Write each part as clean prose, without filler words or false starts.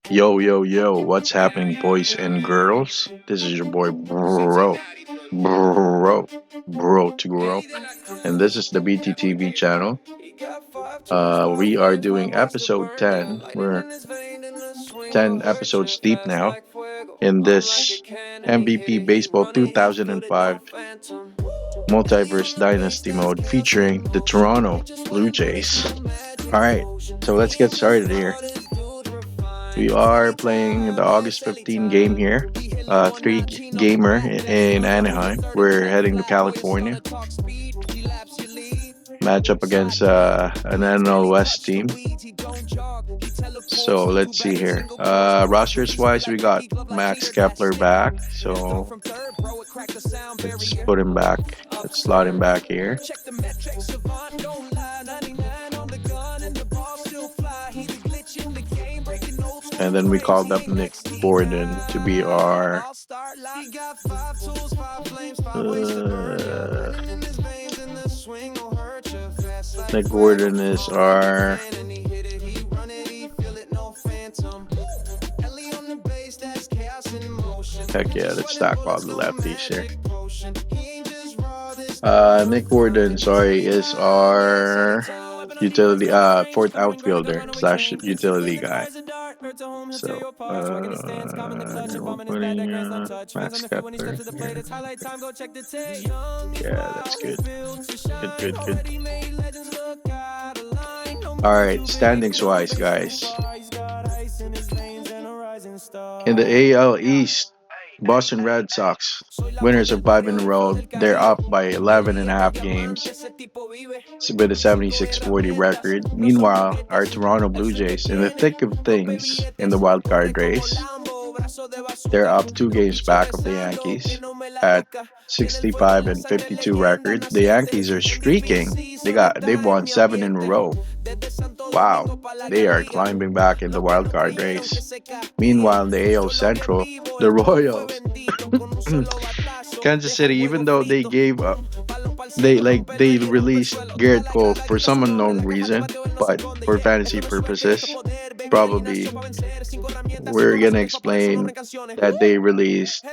Yo, yo, yo, what's happening, boys and girls? This is your boy, bro, Toguro, and this is the BTTV channel. We are doing episode 10. We're 10 episodes deep now in this MVP Baseball 2005 Multiverse Dynasty mode featuring the Toronto Blue Jays. Alright, so let's get started here. We are playing the August 15 game here. Three gamer in Anaheim. We're heading to California. Match up against an NL West team. So let's see here. Rosters wise, we got Max Kepler back. So let's put him back. Let's slot him back here. And then we called up Nick Gordon to be our Nick Gordon is our heck yeah, let's stack all the lefties here. Nick Gordon, is our utility fourth outfielder slash utility guy. So we're putting Max Kepler here. Yeah, that's good. Good. Alright, standings wise, guys. In the AL East, Boston Red Sox, winners of 5 in a row. They're up by 11.5 games with a 76-40 record. Meanwhile, our Toronto Blue Jays, in the thick of things in the wild card race, they're up 2 games back of the Yankees at 65 and 52 record. The Yankees are streaking. They've won 7 in a row. Wow, they are climbing back in the wild card race. Meanwhile, the AL Central, the Royals, Kansas City, even though they gave up, they released Garrett Cole for some unknown reason, but for fantasy purposes, probably we're gonna explain that they released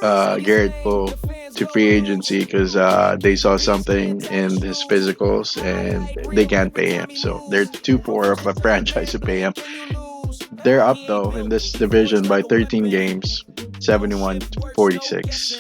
Garrett Cole to free agency because they saw something in his physicals and they can't pay him. So they're too poor of a franchise to pay him. They're up though in this division by 13 games, 71-46.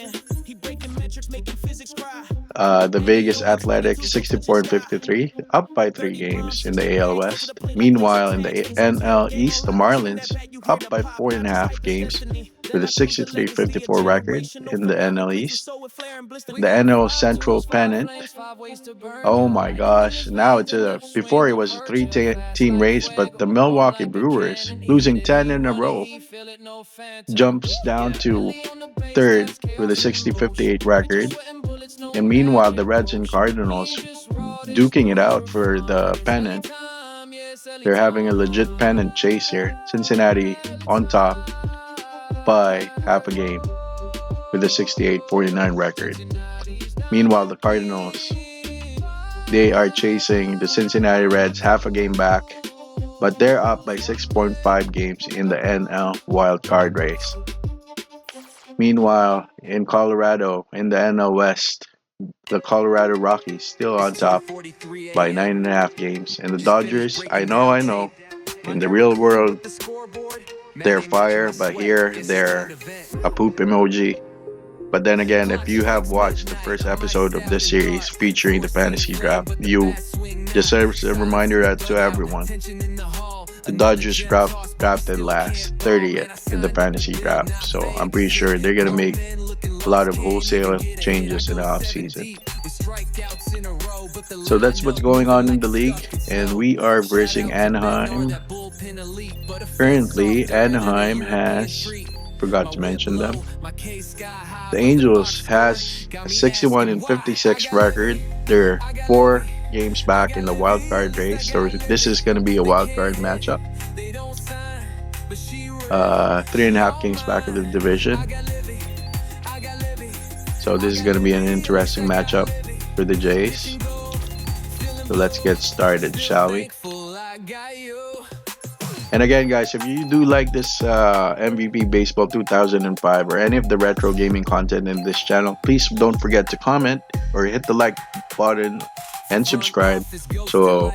The Vegas Athletics 64 and 53, up by 3 games in the AL West. Meanwhile, in the NL East, the Marlins up by 4.5 games with a 63-54 record in the NL East. The NL Central pennant. Oh my gosh! Now before it was a 3-team race, but the Milwaukee Brewers, losing 10 in a row, jumps down to third with a 60-58 record. And meanwhile, the Reds and Cardinals duking it out for the pennant. They're having a legit pennant chase here. Cincinnati on top by half a game with a 68-49 record. Meanwhile, the Cardinals, they are chasing the Cincinnati Reds half a game back, but they're up by 6.5 games in the NL wild card race. Meanwhile, in Colorado, in the NL West, the Colorado Rockies still on top by 9.5 games. And the Dodgers, I know, in the real world, they're fire, but here they're a poop emoji. But then again, if you have watched the first episode of this series featuring the fantasy draft, you just as a reminder to everyone, the Dodgers drafted last 30th in the fantasy draft. So I'm pretty sure they're going to make a lot of wholesale changes in the offseason. So that's what's going on in the league. And we are versing Anaheim. Currently, Anaheim has, forgot to mention them, the Angels has a 61 and 56 record. They're 4 games back in the wild card race. So this is going to be a wild card matchup. 3.5 games back in the division. So this is going to be an interesting matchup for the Jays. So let's get started, shall we? And again, guys, if you do like this MVP Baseball 2005 or any of the retro gaming content in this channel, please don't forget to comment or hit the like button and subscribe so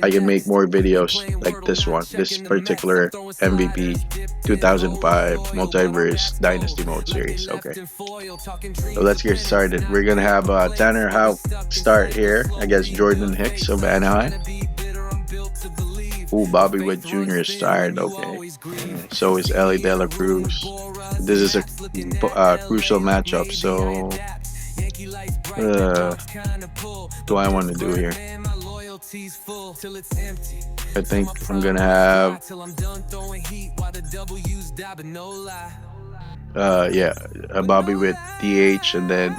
I can make more videos like this one, this particular MVP 2005 Multiverse Dynasty Mode series. Okay, so let's get started. We're gonna have Tanner Houck start here against Jordan Hicks of Anaheim. Ooh, Bobby Witt Jr. is tired. Okay, so is Ellie De La Cruz. This is a crucial matchup. So, what do I want to do here? I think I'm gonna have yeah, a Bobby Witt DH, and then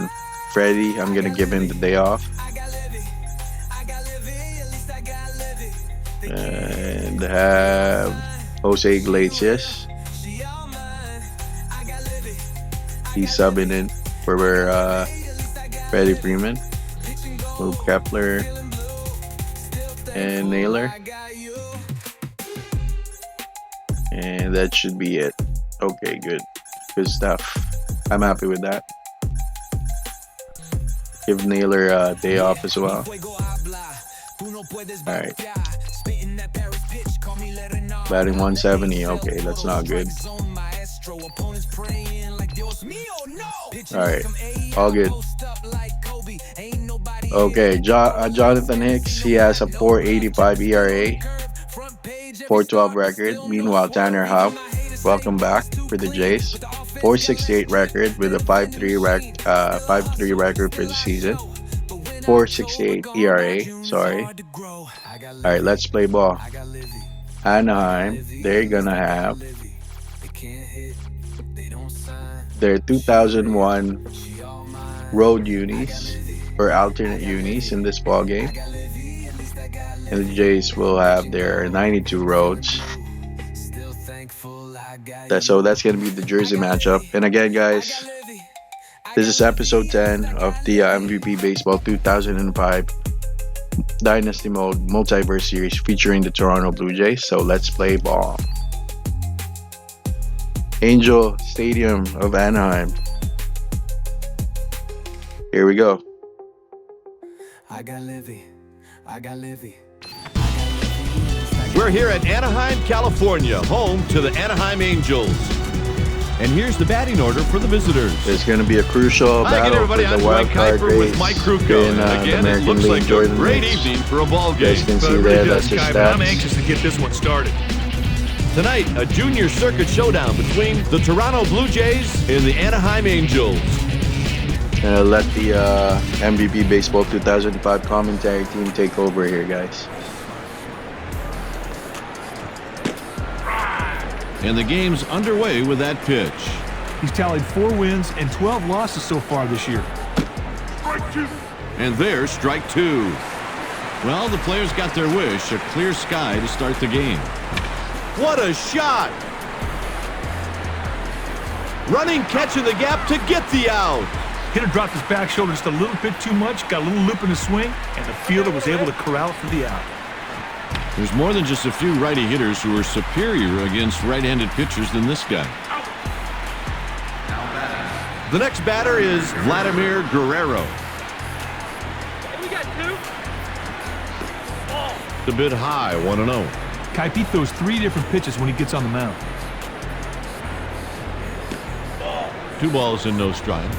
Freddie. I'm gonna give him the day off. And have Jose Iglesias. He's subbing in for Freddie Freeman, Luke Kepler, and Naylor. And that should be it. Okay, good stuff. I'm happy with that. Give Naylor a day off as well. Alright. Batting 170. Okay, that's not good. Alright, all good. Okay, Jonathan Hicks, he has a 4.85 ERA, 4.12 record. Meanwhile, Tanner Houck, welcome back for the Jays, 4.68 record with a 5.3 record for the season. 4.68 ERA, sorry. Alright, let's play ball. Anaheim, they're gonna have their 2001 road unis or alternate unis in this ball game, and the Jays will have their 92 roads. So that's gonna be the jersey matchup. And again, guys, this is episode 10 of the MVP Baseball 2005 Dynasty Mode Multiverse series featuring the Toronto Blue Jays. So let's play ball. Angel Stadium of Anaheim. Here we go. We're here at Anaheim, California, home to the Anaheim Angels. And here's the batting order for the visitors. There's going to be a crucial battle for the wild card race in the American League. Jordan great evening for a ball game. You guys can see there, that's his stats. I'm anxious to get this one started. Tonight, a junior circuit showdown between the Toronto Blue Jays and the Anaheim Angels. Let the MVP Baseball 2005 commentary team take over here, guys. And the game's underway with that pitch. He's tallied 4 wins and 12 losses so far this year. And there's strike 2. Well, the players got their wish, a clear sky to start the game. What a shot! Running catch in the gap to get the out. Hitter dropped his back shoulder just a little bit too much, got a little loop in his swing, and the fielder was able to corral it for the out. There's more than just a few righty hitters who are superior against right-handed pitchers than this guy. The next batter is Vladimir Guerrero. We got 2. A bit high, 1-0. Kaipi throws 3 different pitches when he gets on the mound. 2 balls and no strikes.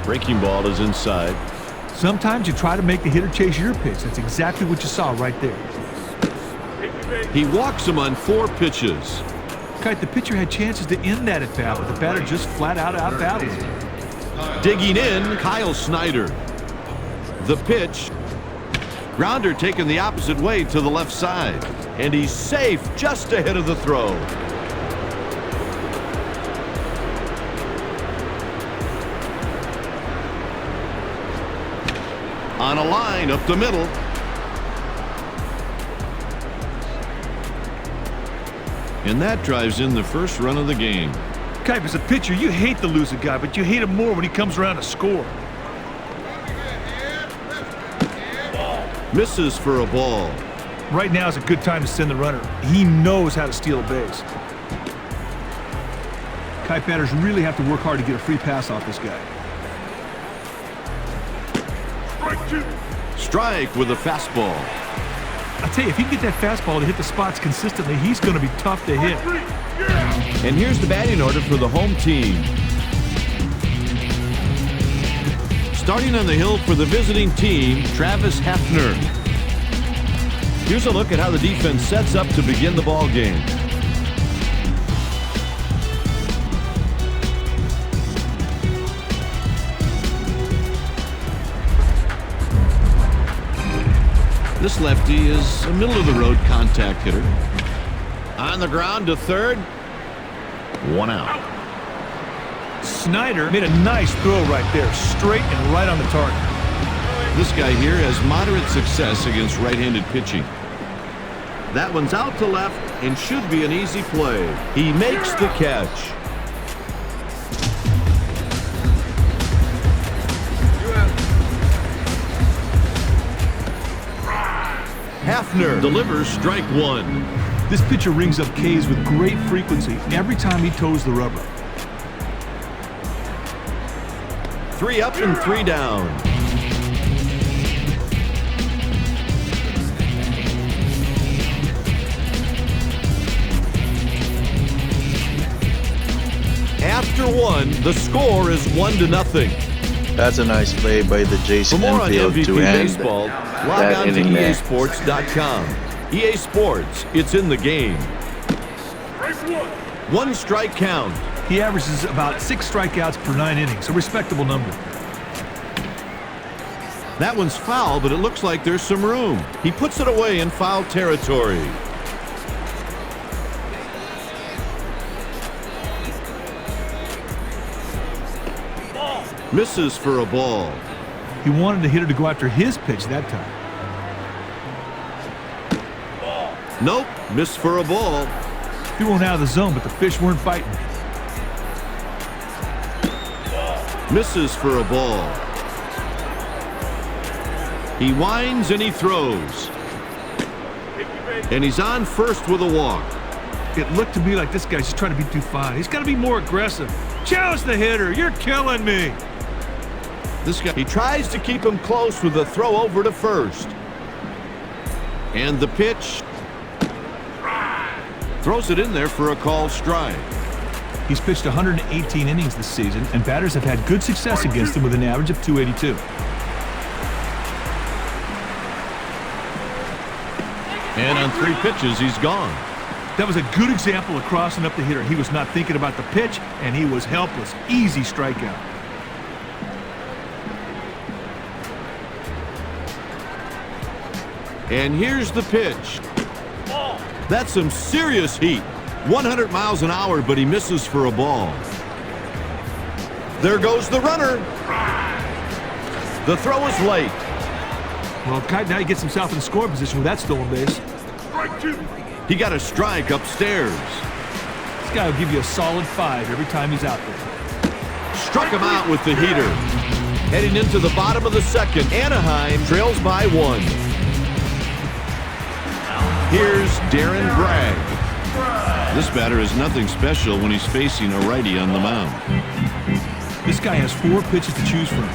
Breaking ball is inside. Sometimes you try to make the hitter chase your pitch. That's exactly what you saw right there. He walks him on 4 pitches. Kite, the pitcher had chances to end that at bat, but the batter just flat out battled him. Digging in, Kyle Snyder. The pitch. Grounder taken the opposite way to the left side. And he's safe just ahead of the throw. On a line up the middle. And that drives in the first run of the game. Kipe, as a pitcher, you hate to lose a guy, but you hate him more when he comes around to score. Misses for a ball. Right now is a good time to send the runner. He knows how to steal a base. Kite batters really have to work hard to get a free pass off this guy. Strike with a fastball. I tell you, if he can get that fastball to hit the spots consistently, he's going to be tough to hit. And here's the batting order for the home team. Starting on the hill for the visiting team, Travis Hefner. Here's a look at how the defense sets up to begin the ball game. This lefty is a middle-of-the-road contact hitter. On the ground to third. 1 out. Snyder made a nice throw right there, straight and right on the target. This guy here has moderate success against right-handed pitching. That one's out to left and should be an easy play. He makes the catch. Hefner delivers strike one. This pitcher rings up Ks with great frequency every time he toes the rubber. 3 up and 3 down. After 1, the score is 1-0. That's a nice play by the JAYS For more on infield MVP to end baseball, log that on to inning there. EASports.com. EA Sports, it's in the game. 1 strike count. He averages about 6 strikeouts per 9 innings, a respectable number. That one's foul, but it looks like there's some room. He puts it away in foul territory. Misses for a ball. He wanted the hitter to go after his pitch that time. Nope, missed for a ball. He went out of the zone, but the fish weren't biting. Misses for a ball. He winds and he throws. And he's on first with a walk. It looked to me like this guy's just trying to be too fine. He's got to be more aggressive. Challenge the hitter. You're killing me. This guy, he tries to keep him close with a throw over to first. And the pitch. Throws it in there for a called strike. He's pitched 118 innings this season, and batters have had good success against him with an average of 282. And on 3 pitches, he's gone. That was a good example of crossing up the hitter. He was not thinking about the pitch, and he was helpless. Easy strikeout. And here's the pitch. That's some serious heat. 100 miles an hour, but he misses for a ball. There goes the runner. The throw is late. Well, Kite now he gets himself in scoring position with that stolen base. He got a strike upstairs. This guy will give you a solid 5 every time he's out there. Struck him out with the heater. Heading into the bottom of the second, Anaheim trails by 1. Here's Darren Bragg. This batter is nothing special when he's facing a righty on the mound. This guy has 4 pitches to choose from.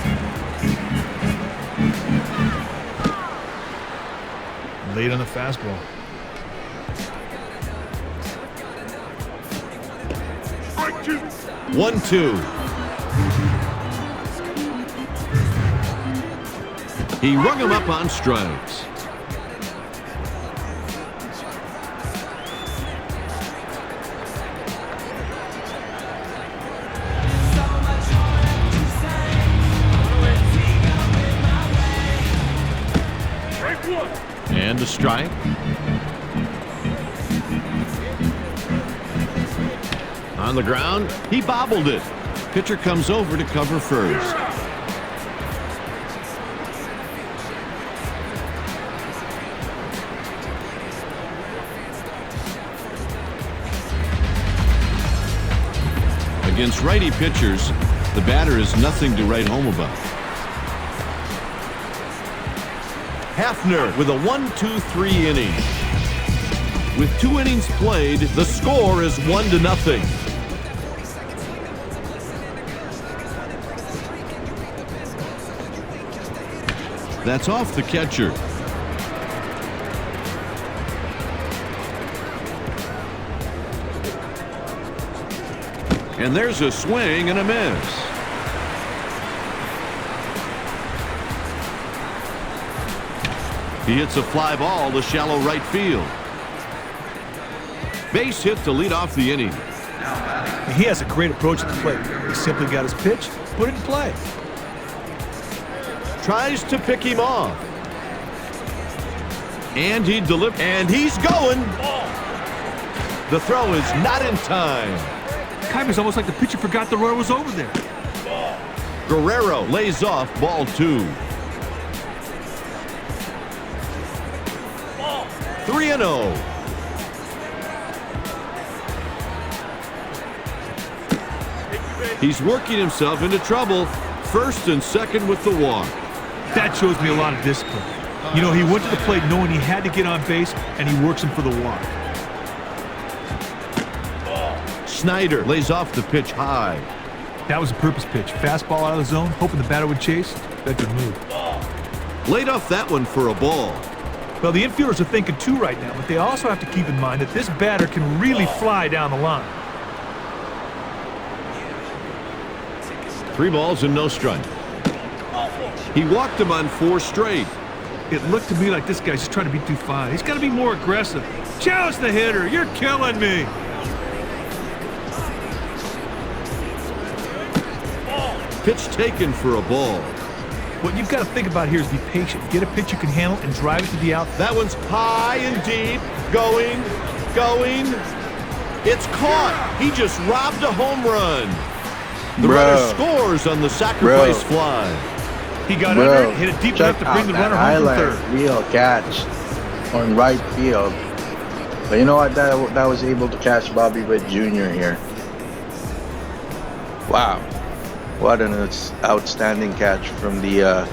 Late on the fastball. One, 2. He rung him up on strikes. And a strike. On the ground, he bobbled it. Pitcher comes over to cover first. Against righty pitchers, the batter is nothing to write home about. Hafner with a 1-2-3 inning. With 2 innings played, the score is 1-0. That's off the catcher. And there's a swing and a miss. He hits a fly ball to shallow right field. Base hit to lead off the inning. He has a great approach at the plate. He simply got his pitch, put it in play. Tries to pick him off. And he delivers. And he's going. The throw is not in time. Kaiba's almost like the pitcher forgot the runner was over there. Guerrero lays off ball 2. 3-0. He's working himself into trouble. First and second with the walk. That shows me a lot of discipline. You know, he went to the plate knowing he had to get on base, and he works him for the walk. Snyder lays off the pitch high. That was a purpose pitch. Fastball out of the zone, hoping the batter would chase. That good move. Laid off that one for a ball. Well, the infielders are thinking too right now, but they also have to keep in mind that this batter can really fly down the line. 3 balls and no strike. He walked him on 4 straight. It looked to me like this guy's just trying to be too fine. He's got to be more aggressive. Challenge the hitter. You're killing me. Pitch taken for a ball. What you've got to think about here is be patient. Get a pitch you can handle and drive it to the out. That one's high and deep. Going. It's caught. He just robbed a home run. The runner scores on the sacrifice fly. He got under it, hit it deep enough to bring the runner home from third. Real catch on right field. But you know what? That was able to catch Bobby Witt Jr. here. Wow. What an outstanding catch from the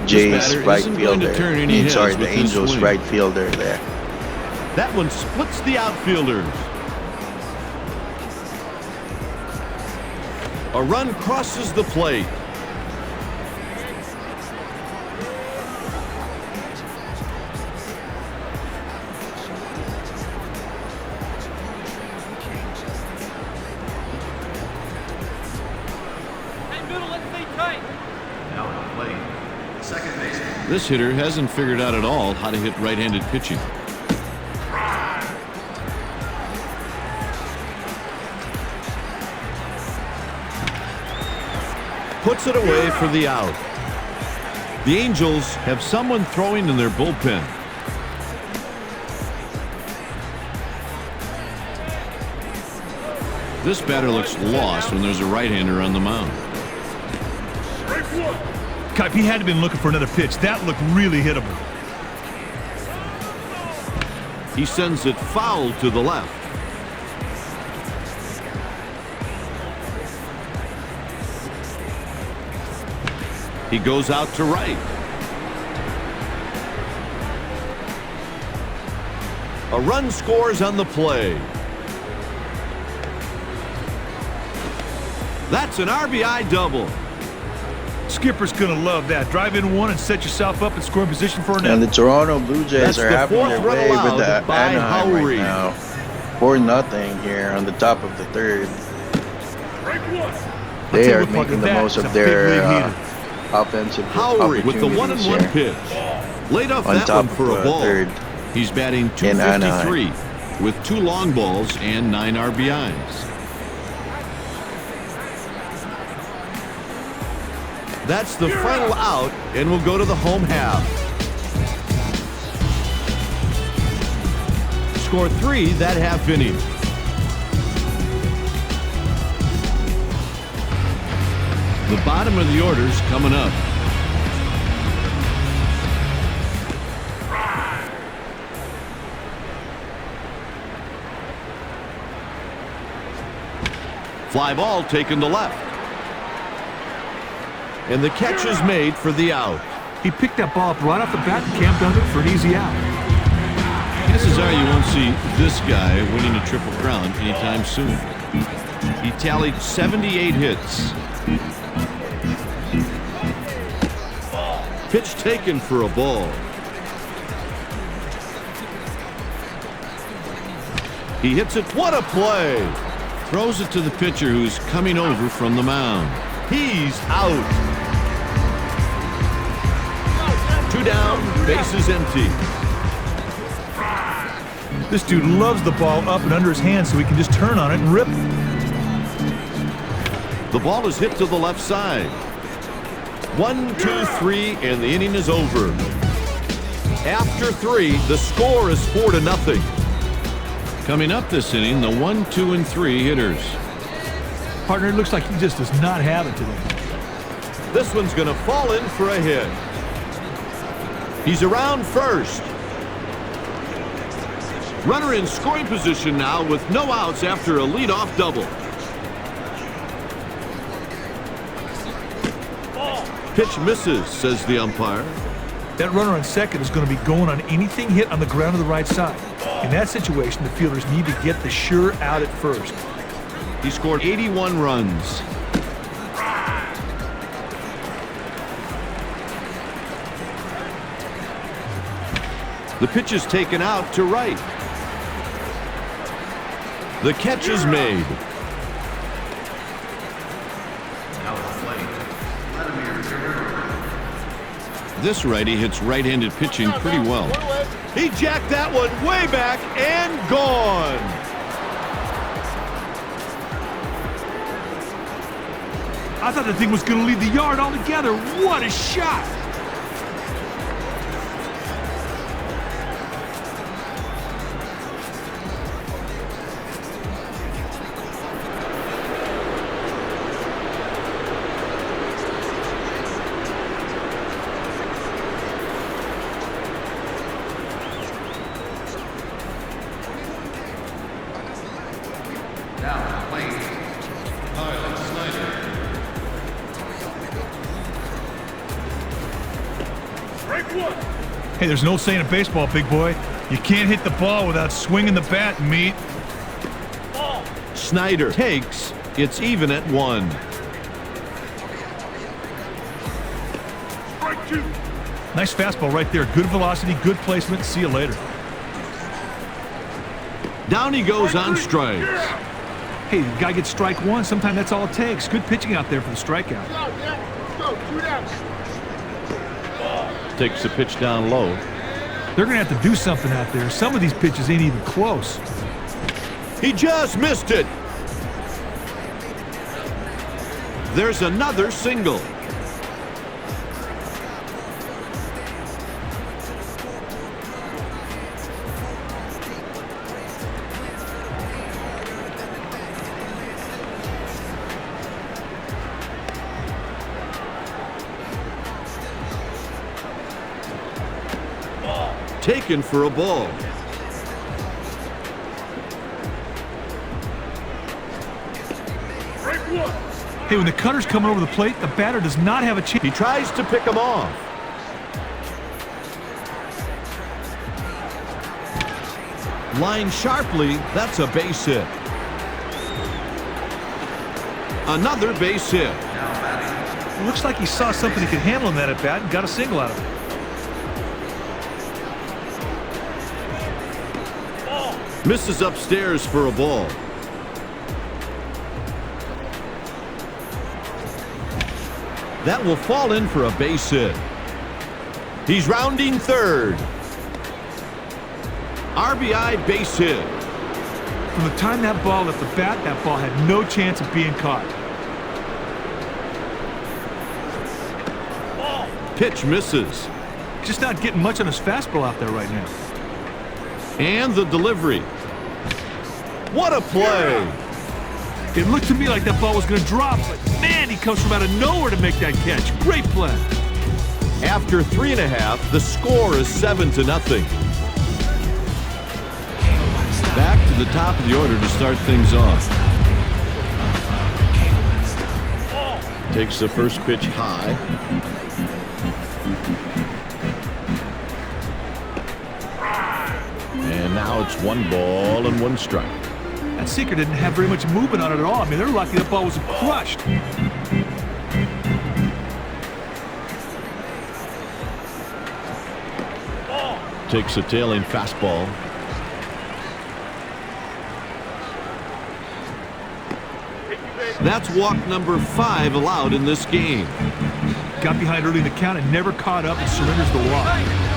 JAYS right fielder. Sorry, the Angels right fielder there. That one splits the outfielders. A run crosses the plate. This hitter hasn't figured out at all how to hit right-handed pitching. Puts it away for the out. The Angels have someone throwing in their bullpen. This batter looks lost when there's a right-hander on the mound. Kipe, he had to have been looking for another pitch. That looked really hittable. He sends it foul to the left. He goes out to right. A run scores on the play. That's an RBI double. Skipper's going to love that. Drive in one and set yourself up in scoring position for another. And the Toronto Blue Jays are having their way with the Anaheim right now. 4-0 here on the top of the third. They are making the most of their offensive opportunities with the 1-1 pitch. Laid off that one for a ball. Third. He's batting .253 with 2 long balls and 9 RBIs. That's the final out, and we'll go to the home half. Score 3 that half inning. The bottom of the order's coming up. Fly ball taken to left. And the catch is made for the out. He picked that ball up right off the bat and camped under it for an easy out. Chances are you won't see this guy winning a Triple Crown anytime soon. He tallied 78 hits. Pitch taken for a ball. He hits it. What a play! Throws it to the pitcher who's coming over from the mound. He's out. 2 down, bases empty. This dude loves the ball up and under his hands so he can just turn on it and rip it. The ball is hit to the left side. 1, 2, 3, and the inning is over. After 3, the score is 4-0. Coming up this inning, the 1, 2, and 3 hitters. Partner, it looks like he just does not have it today. This one's going to fall in for a hit. He's around first. Runner in scoring position now with no outs after a leadoff double. Pitch misses, says the umpire. That runner on second is going to be going on anything hit on the ground to the right side. In that situation, the fielders need to get the sure out at first. He scored 81 runs. The pitch is taken out to right. The catch is made. This righty hits right-handed pitching pretty well. He jacked that one way back and gone. I thought the thing was going to leave the yard altogether. What a shot! Hey, there's no saying in baseball, big boy. You can't hit the ball without swinging the bat, meat. Snyder takes. It's even at 1. Nice fastball right there. Good velocity, good placement. See you later. Down he goes on strikes. Hey, the guy gets strike 1. Sometimes that's all it takes. Good pitching out there for the strikeout. Takes the pitch down low. They're going to have to do something out there. Some of these pitches ain't even close. He just missed it. There's another single. Taken for a ball. Hey, when the cutter's coming over the plate, the batter does not have a chance. He tries to pick him off. Line sharply. That's a base hit. Another base hit. It looks like he saw something he could handle in that at bat and got a single out of it. Misses upstairs for a ball. That will fall in for a base hit. He's rounding third. RBI base hit. From the time that ball left the bat, that ball had no chance of being caught. Pitch misses. Just not getting much on his fastball out there right now. And the delivery. What a play! It looked to me like that ball was going to drop, but man, he comes from out of nowhere to make that catch. Great play. After 3.5, the score is 7-0. Back to the top of the order to start things off. Takes the first pitch high. It's 1 ball and 1 strike. That sinker didn't have very much movement on it at all. I mean, they're lucky that ball wasn't crushed. Takes a tailing fastball. That's walk number 5 allowed in this game. Got behind early in the count and never caught up and surrenders the walk.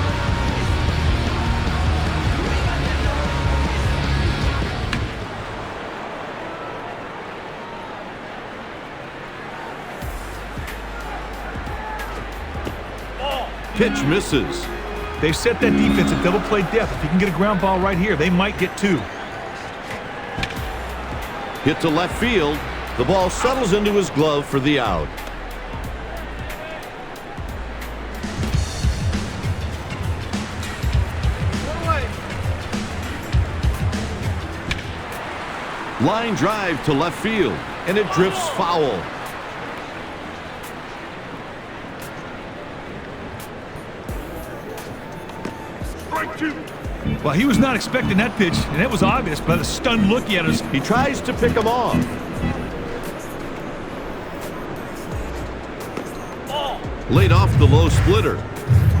Pitch misses. They've set that defense at double play depth. If you can get a ground ball right here, they might get 2. Hit to left field. The ball settles into his glove for the out. Line drive to left field, and it drifts foul. Well, he was not expecting that pitch, and it was obvious by the stunned look he had. He tries to pick him off. Laid off the low splitter.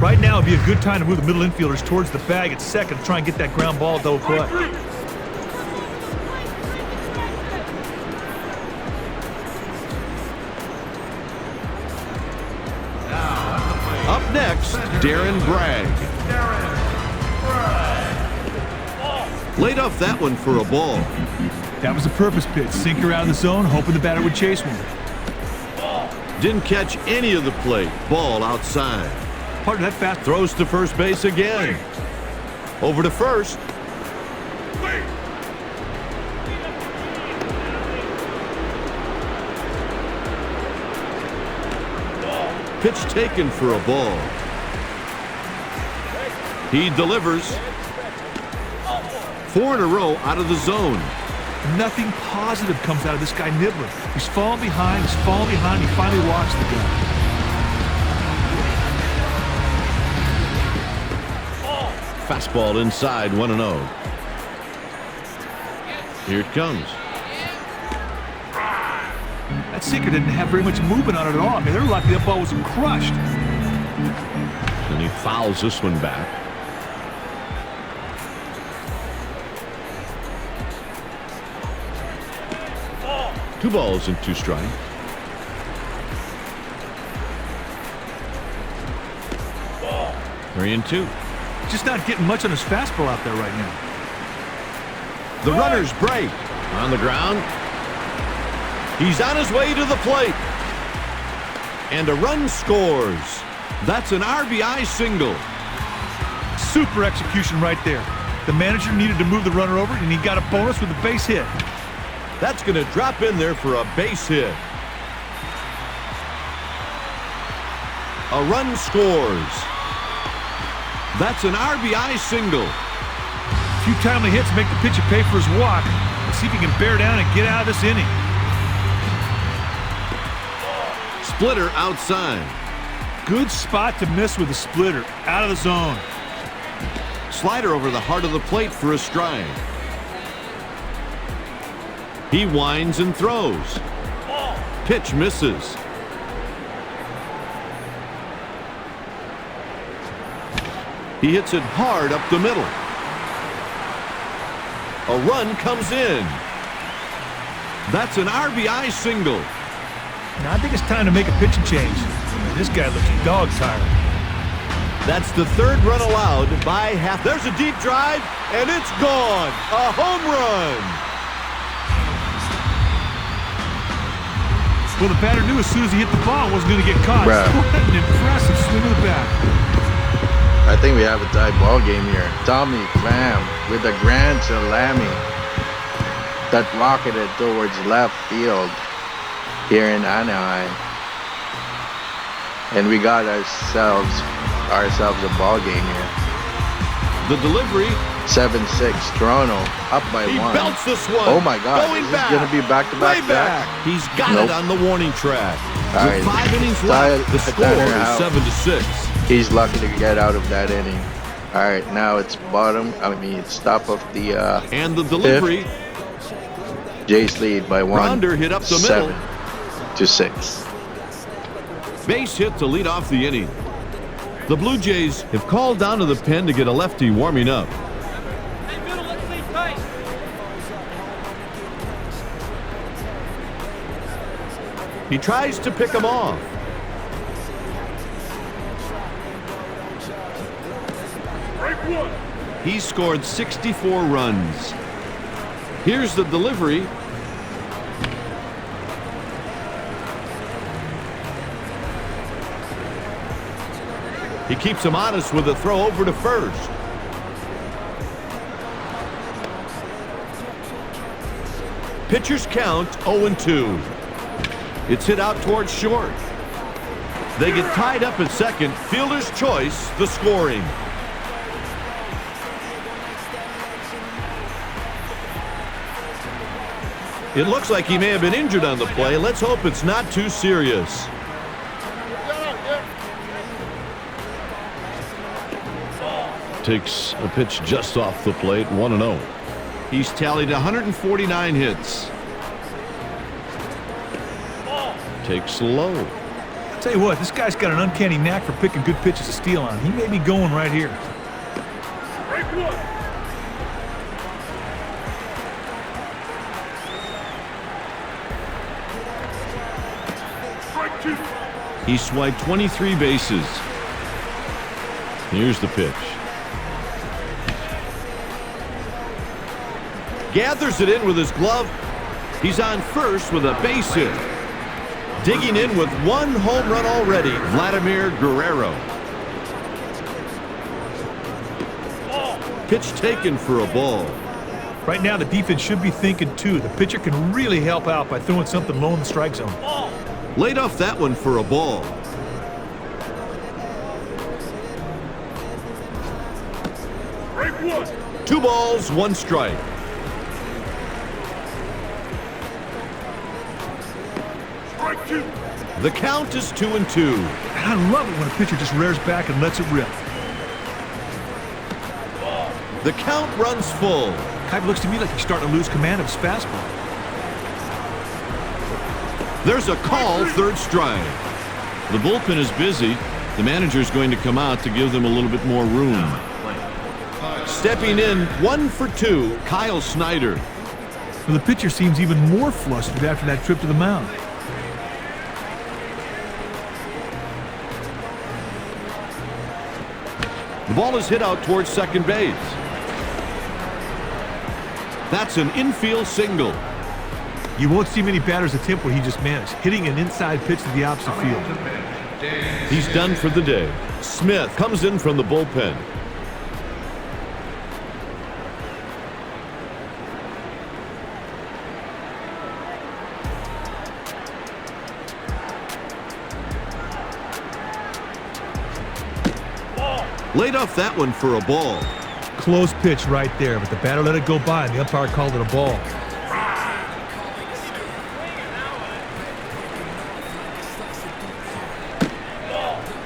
Right now would be a good time to move the middle infielders towards the bag at second to try and get that ground ball double play. Up next, Darren Bragg. Laid off that one for a ball. That was a purpose pitch. Sinker out of the zone, hoping the batter would chase one. Didn't catch any of the plate. Ball outside. Part of that fast Throws to first base again. Over to first. Pitch taken for a ball. He delivers. 4 in a row out of the zone. Nothing positive comes out of this guy nibbling. He's falling behind, he finally walks the guy. Fastball inside, 1-0. Here it comes. That sinker didn't have very much movement on it at all. I mean, they're lucky that ball wasn't crushed. And he fouls this one back. Two balls and 2 strikes. Three and 2. Just not getting much on his fastball out there right now. The runners break. On the ground. He's on his way to the plate. And a run scores. That's an RBI single. Super execution right there. The manager needed to move the runner over, and he got a bonus with a base hit. That's going to drop in there for a base hit. A run scores. That's an RBI single. A few timely hits make the pitcher pay for his walk. Let's see if he can bear down and get out of this inning. Splitter outside. Good spot to miss with a splitter. Out of the zone. Slider over the heart of the plate for a strike. He winds and throws. Pitch misses. He hits it hard up the middle. A run comes in. That's an RBI single. Now, I think it's time to make a pitching change. This guy looks dog tired. That's the 3rd run allowed by half. There's a deep drive, and it's gone. A home run. Well, the batter knew as soon as he hit the ball it wasn't going to get caught. Bruh. What an impressive swing of the bat. I think we have a tight ball game here. Tommy Pham with a grand salami that rocketed towards left field here in Anaheim. And we got ourselves a ball game here. The delivery. 7-6 Toronto up by He 1. belts this one. Oh my God! Going Is back. this gonna be back-to-back Way back. backs? He's got Nope. it on the warning track. All With right. 5 innings Tyler- left, the score Tyler is out. 7-6. He's lucky to get out of that inning. All right, now it's bottom. I mean, it's top of the And the delivery. Jays lead by 1, Grounder hit up the middle. 7-6. Base hit to lead off the inning. The Blue Jays have called down to the pen to get a lefty warming up. Hey, middle, let's stay tight. He tries to pick him off. He scored 64 runs. Here's the delivery. He keeps him honest with a throw over to first. Pitchers count 0-2. It's hit out towards short. They get tied up at second. Fielder's choice, the scoring. It looks like he may have been injured on the play. Let's hope it's not too serious. Takes a pitch just off the plate, 1-0. He's tallied 149 hits. Takes low. I'll tell you what, this guy's got an uncanny knack for picking good pitches to steal on. He may be going right here. He swiped 23 bases. Here's the pitch. Gathers it in with his glove. He's on first with a base hit. Digging in with 1 home run already, Vladimir Guerrero. Pitch taken for a ball. Right now, the defense should be thinking, too. The pitcher can really help out by throwing something low in the strike zone. Laid off that one for a ball. Two balls, 1 strike. The count is 2-2. I love it when a pitcher just rears back and lets it rip. The count runs full. Kind of looks to me like he's starting to lose command of his fastball. There's a call, 3rd strike. The bullpen is busy. The manager's going to come out to give them a little bit more room. Stepping in, 1 for 2, Kyle Snyder. Well, the pitcher seems even more flustered after that trip to the mound. The ball is hit out towards second base. That's an infield single. You won't see many batters attempt what he just managed, hitting an inside pitch to the opposite field. He's done for the day. Smith comes in from the bullpen. Laid off that one for a ball. Close pitch right there, but the batter let it go by, and the umpire called it a ball.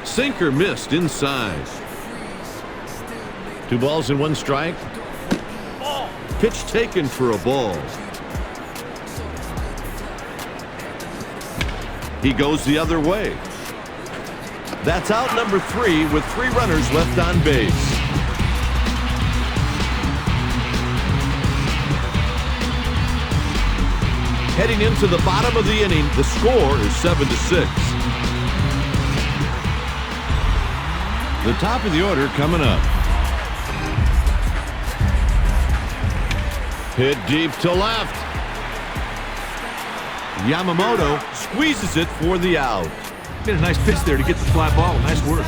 Sinker missed inside. 2 balls and 1 strike. Pitch taken for a ball. He goes the other way. That's out number 3 with 3 runners left on base. Heading into the bottom of the inning, the score is 7-6. The top of the order coming up. Hit deep to left. Yamamoto squeezes it for the out. Made a nice pitch there to get the fly ball. Nice work.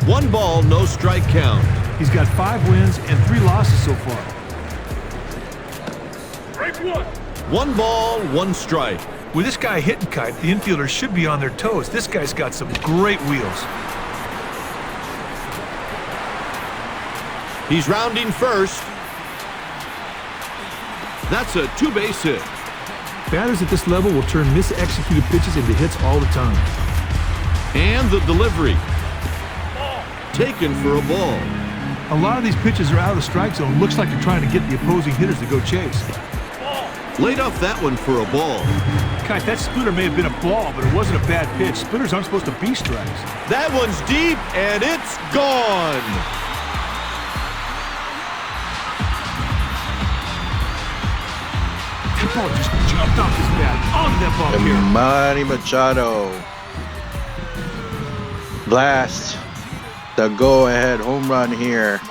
1 ball, no strike count. He's got 5 wins and 3 losses so far. 1 ball, 1 strike. With this guy hitting kite, the infielders should be on their toes. This guy's got some great wheels. He's rounding first. That's a 2-base hit. Batters at this level will turn misexecuted pitches into hits all the time. And the delivery. Taken for a ball. A lot of these pitches are out of the strike zone. Looks like they're trying to get the opposing hitters to go chase. Laid off that one for a ball. Kite, that splitter may have been a ball, but it wasn't a bad pitch. Splitters aren't supposed to be strikes. That one's deep, and it's gone. That ball just jumped off his bat onto that ball here. Manny Machado blasts the go-ahead home run here.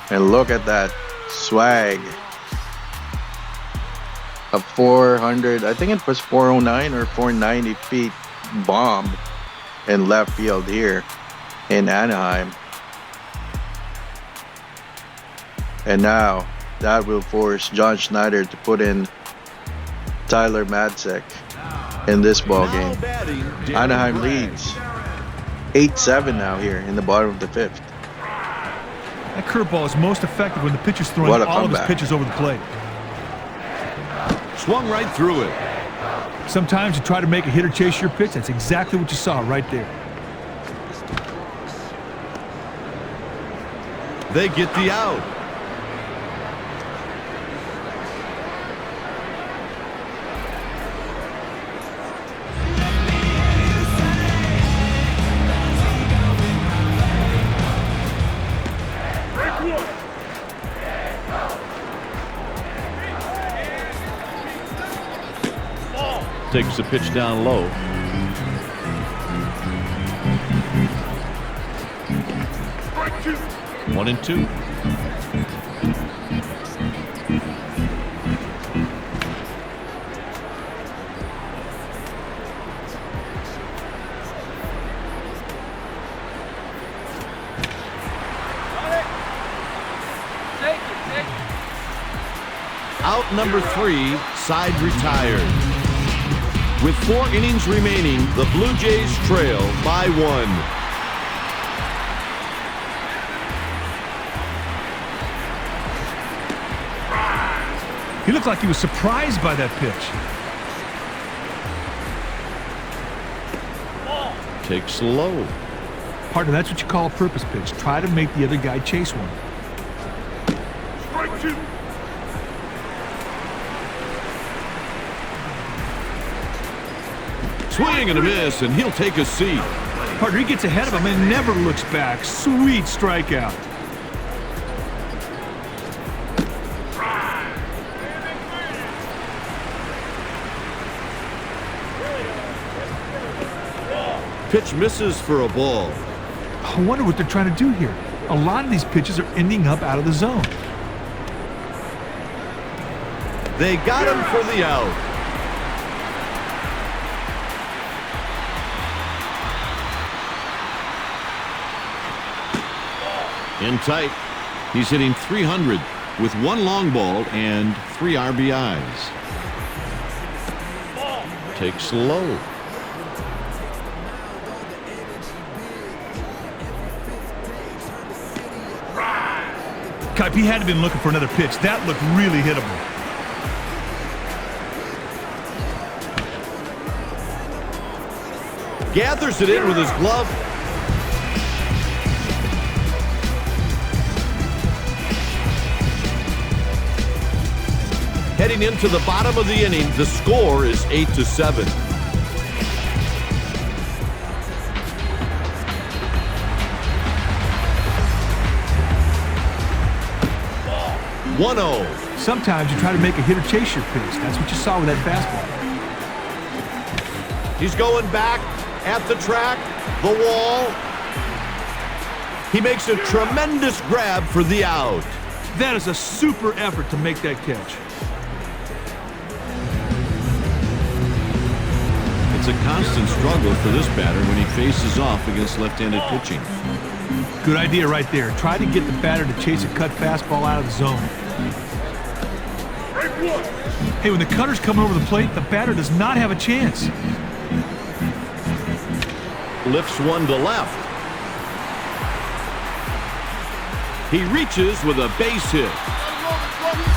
And look at that swag. A 400, I think it was 409 or 490 feet bomb in left field here in Anaheim. And now that will force John Schneider to put in Tyler Matzek in this ball game. Anaheim leads 8-7 now here in the bottom of the fifth. That curveball is most effective when the pitcher's throwing What a all of his comeback. pitches over the plate. Swung right through it. Sometimes you try to make a hitter chase your pitch. That's exactly what you saw right there. They get the out. Takes the pitch down low. One and two. Out number 3, side retired. With 4 innings remaining, the Blue Jays trail by 1. He looked like he was surprised by that pitch. Takes low. Partner, that's what you call a purpose pitch. Try to make the other guy chase one. Strike 2. Swing and a miss, and he'll take a seat. Partner, he gets ahead of him and never looks back. Sweet strikeout. Pitch misses for a ball. I wonder what they're trying to do here. A lot of these pitches are ending up out of the zone. They got him for the out. In tight. He's hitting 300 with 1 long ball and 3 RBIs. Takes low. Kipe, he had to have been looking for another pitch. That looked really hittable. Gathers it in with his glove. Heading into the bottom of the inning, the score is 8-7. Sometimes you try to make a hitter chase your pitch. That's what you saw with that fastball. He's going back at the track, the wall. He makes a tremendous grab for the out. That is a super effort to make that catch. It's a constant struggle for this batter when he faces off against left-handed pitching. Good idea right there. Try to get the batter to chase a cut fastball out of the zone. Hey, when the cutter's coming over the plate, the batter does not have a chance. Lifts one to left. He reaches with a base hit.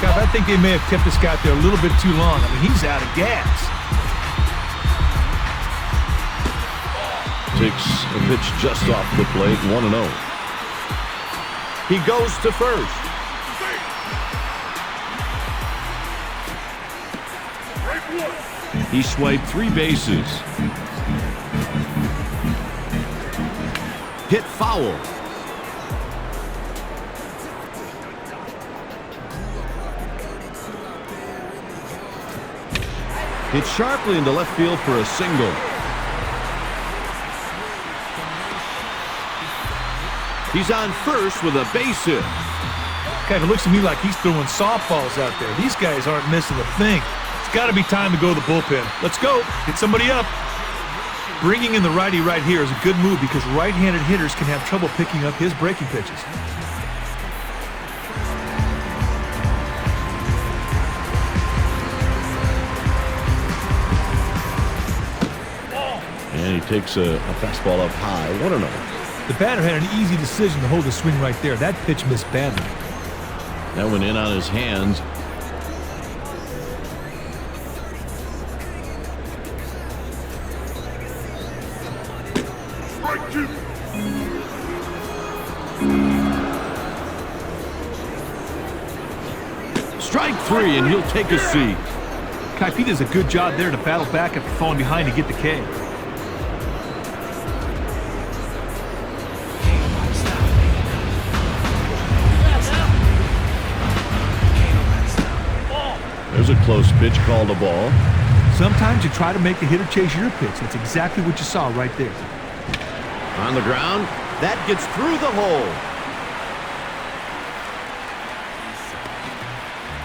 God, I think they may have kept this guy out there a little bit too long. I mean, he's out of gas. Takes a pitch just off the plate, 1-0. He goes to first. He swiped 3 bases. Hit foul. Hit sharply into left field for a single. He's on first with a base hit. Kind of looks to me like he's throwing softballs out there. These guys aren't missing a thing. It's got to be time to go to the bullpen. Let's go. Get somebody up. Bringing in the righty right here is a good move because right-handed hitters can have trouble picking up his breaking pitches. And he takes a fastball up high, 1-0. The batter had an easy decision to hold the swing right there. That pitch missed badly. That went in on his hands. Strike 3, and he'll take a seat. Kaipi does a good job there to battle back after falling behind to get the K. There's a close pitch called a ball. Sometimes you try to make the hitter chase your pitch. That's exactly what you saw right there. On the ground, that gets through the hole.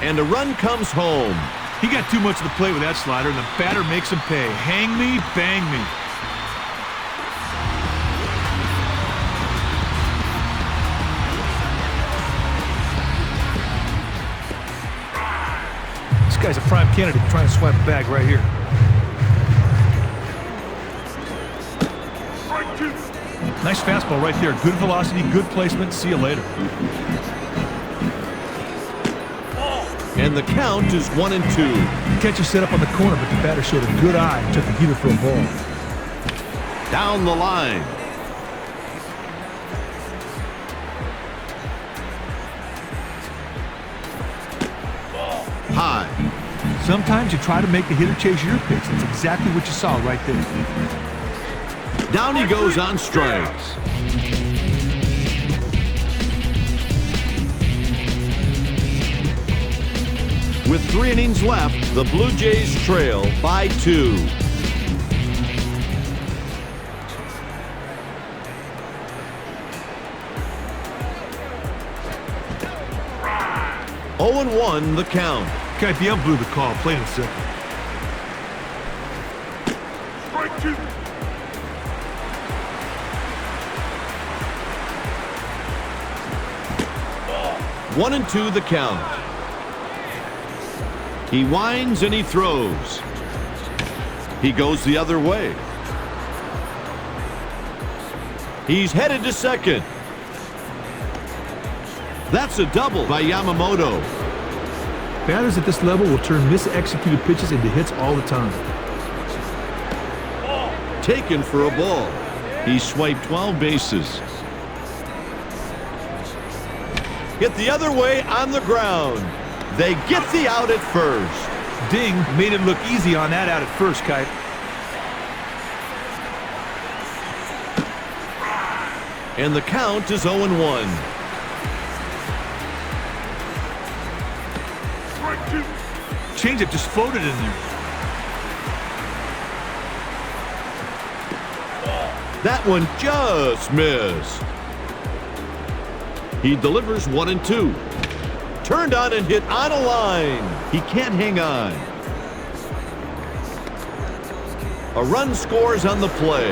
And a run comes home. He got too much of the plate with that slider, and the batter makes him pay. Hang me, bang me. This guy's a prime candidate trying to swipe a bag right here. Nice fastball right there. Good velocity, good placement. See you later. And the count is 1-2. Catcher set up on the corner, but the batter showed a good eye and took the heater for a ball. Down the line. High. Sometimes you try to make the hitter chase your pitch. That's exactly what you saw right there. Down he goes on strikes. With 3 innings left, the Blue Jays trail by 2. Oh, 1 the count. KPM blew the call, plain and simple. Strike 2. 1-2 the count. He winds and he throws. He goes the other way. He's headed to second. That's a double by Yamamoto. Batters at this level will turn mis-executed pitches into hits all the time. Taken for a ball. He swiped 12 bases. Hit the other way on the ground. They get the out at first. Ding made it look easy on that out at first, Kite. And the count is 0-1. Changeup just floated in there. That one just missed. He delivers 1-2. Turned on and hit on a line. He can't hang on. A run scores on the play.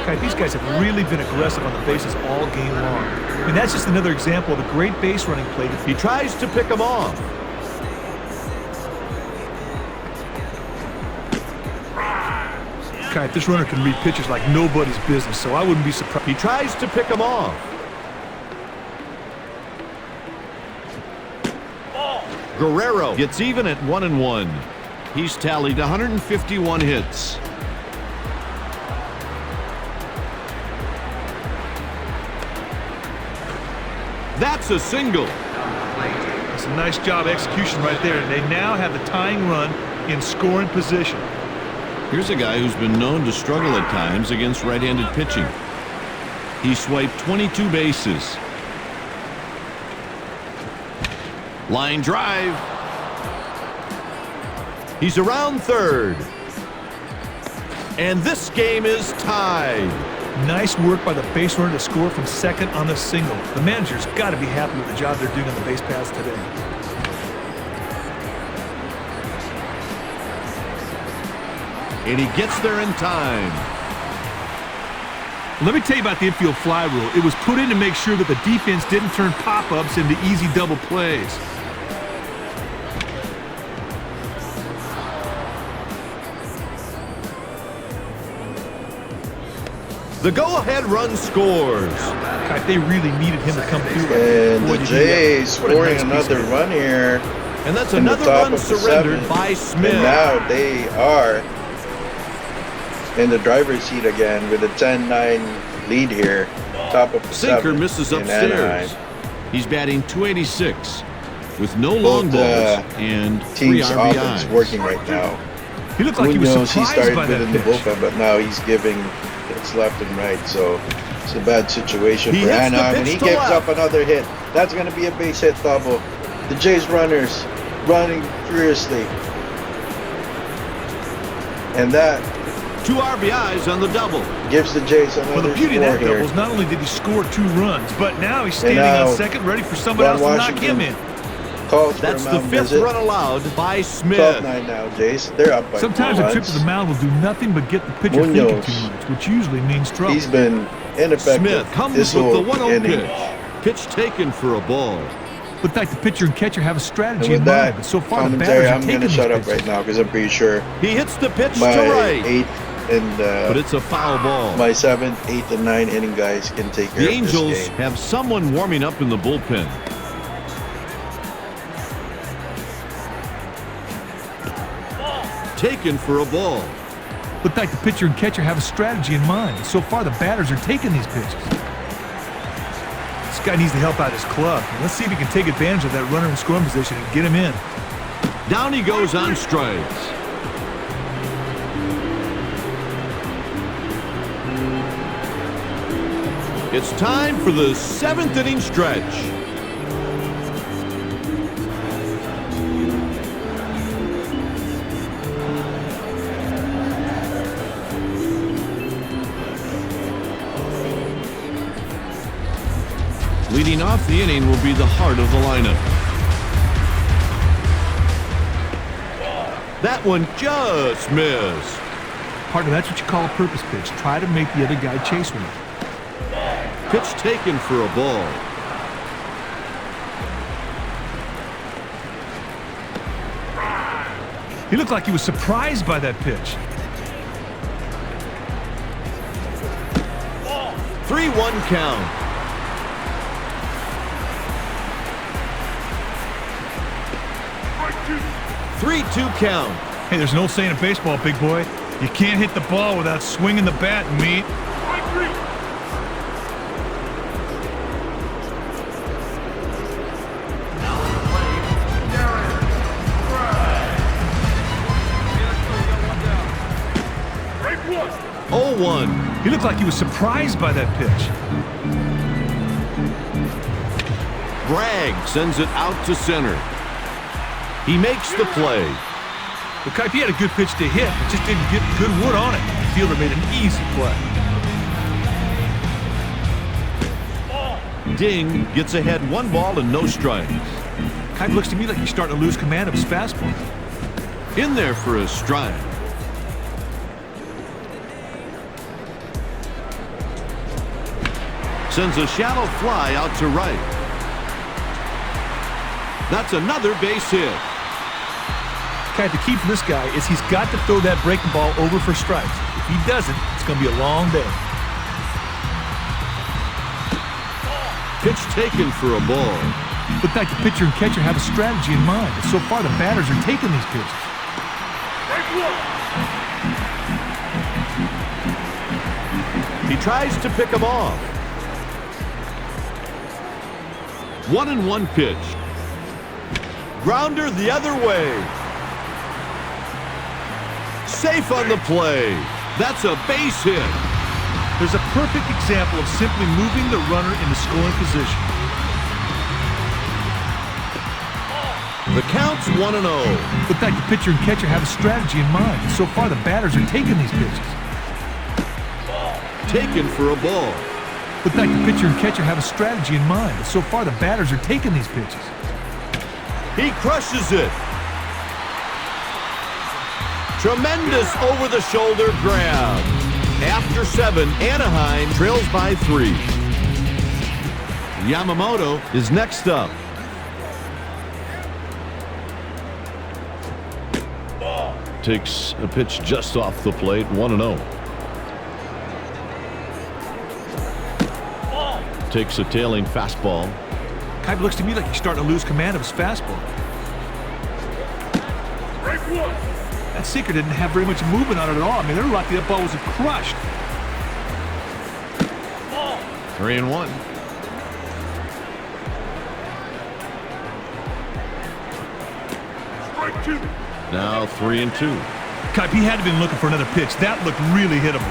God, these guys have really been aggressive on the bases all game long. I mean, that's just another example of a great base running play. He tries to pick him off. God, this runner can read pitches like nobody's business, so I wouldn't be surprised. He tries to pick him off. Guerrero gets even at 1-1. He's tallied 151 hits. That's a single. It's a nice job execution right there. And they now have the tying run in scoring position. Here's a guy who's been known to struggle at times against right-handed pitching. He swiped 22 bases. Line drive. He's around third. And this game is tied. Nice work by the base runner to score from second on the single. The manager's got to be happy with the job they're doing on the base paths today. And he gets there in time. Let me tell you about the infield fly rule. It was put in to make sure that the defense didn't turn pop-ups into easy double plays. The go-ahead run scores. God, they really needed him to come through. And Boy, the did he do that. Jays What a scoring nice piece of another hit. run here. And that's in the another top run of the surrendered seventh. by Smith. And now they are in the driver's seat again with a 10-9 lead here. Top of the Sinker seventh misses in upstairs. Anaheim. He's batting .286 with no long Both balls and 3 team's offense RBIs. working right now. He looked like he Munoz, was he surprised started by that within the pitch. bullpen, but now he's giving hits left and right. So it's a bad situation He for hits the Anaheim, and pitch he to gives left. up another hit. That's going to be a base hit double. The Jays runners running furiously, and that 2 RBIs on the double. gives the Jays Well, another the beauty of score that here. double is not only did he score 2 runs, but now he's standing now, on second, ready for somebody else Ron to knock him in. Calls for That's a the mound 5th visit. run allowed by Smith. 12-9 now, Jays. They're up by Sometimes 4 a trip runs. to the mound will do nothing but get the pitcher thinking Munoz. too much, which usually means trouble. He's been ineffective Smith comes this with the whole 1-0 inning. pitch. Pitch taken for a ball. Looked like the pitcher and catcher have a And strategy with in mind, that but so far the commentary, batters are I'm taking going to these shut up pitches. right now because I'm pretty sure He hits the pitch my to right. 8th and But it's a foul ball. my 7th, 8th, and 9th inning guys can take care The of Angels this game. have someone warming up in the bullpen. Taken for a ball. Looked like the pitcher and catcher have a strategy in mind, and so far the batters are taking these pitches. This guy needs to help out his club. Let's see if he can take advantage of that runner in scoring position and get him in. Down he goes on strikes. It's time for the 7th inning stretch. Leading off the inning will be the heart of the lineup. That one just missed. Partner, that's what you call a purpose pitch. Try to make the other guy chase one. Pitch taken for a ball. He looked like he was surprised by that pitch. 3-1 count. Strike 2. 3-2 count. Hey, there's an old saying in baseball, big boy. You can't hit the ball without swinging the bat, meat. Strike 3. Strike 1. 0-1. He looked like he was surprised by that pitch. Bragg sends it out to center. He makes the play. Well, Kipe, he had a good pitch to hit, but just didn't get good wood on it. The fielder made an easy play. Ding gets ahead 1 ball and no strikes. Kipe looks to me like he's starting to lose command of his fastball. In there for a strike. Sends a shallow fly out to right. That's another base hit. Kipe, the key for this guy is he's got to throw that breaking ball over for strikes. If he doesn't, it's going to be a long day. Pitch taken for a ball. Looked like the pitcher and catcher have a strategy in mind, but so far the batters are taking these pitches. Strike 1. He tries to pick him off. 1-1 pitch. Grounder the other way. Safe on the play. That's a base hit. There's a perfect example of simply moving the runner into scoring position. The count's 1-0. Looked like the pitcher and catcher have a strategy in mind. So far, the batters are taking these pitches. Taken for a ball. Looked like the pitcher and catcher have a strategy in mind. So far, the batters are taking these pitches. He crushes it. Tremendous over-the-shoulder grab. After 7, Anaheim trails by 3. Yamamoto is next up. Takes a pitch just off the plate, 1-0. Takes a tailing fastball. Kind of looks to me like he's starting to lose command of his fastball. That sinker didn't have very much movement on it at all. I mean, they're lucky that ball wasn't crushed. 3-1. Now 3-2. Kuip, he had to have been looking for another pitch. That looked really hittable.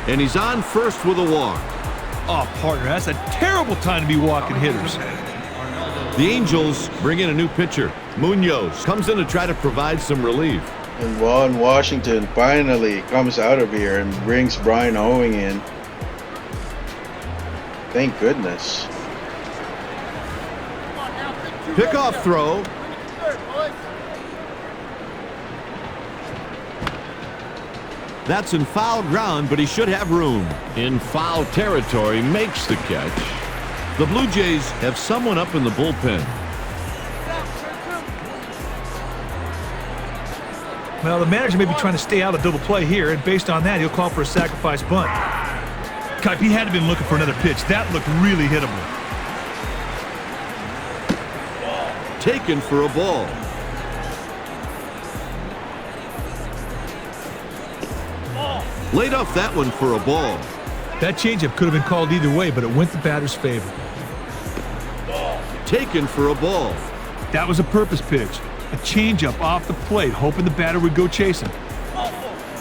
And he's on first with a walk. Oh, partner, that's a terrible time to be walking hitters. The Angels bring in a new pitcher. Munoz comes in to try to provide some relief. And Juan Washington finally comes out of here and brings Brian Hoeing in. Thank goodness. Pickoff throw. That's in foul ground, but he should have room. In foul territory, makes the catch. The Blue Jays have someone up in the bullpen. Well, the manager may be trying to stay out of double play here, and based on that, he'll call for a sacrifice bunt. Kuip, he had to have been looking for another pitch. That looked really hittable. Taken for a ball. Laid off that one for a ball. That changeup could have been called either way, but it went the batter's favor. Taken for a ball. That was a purpose pitch. A changeup off the plate, hoping the batter would go chasing.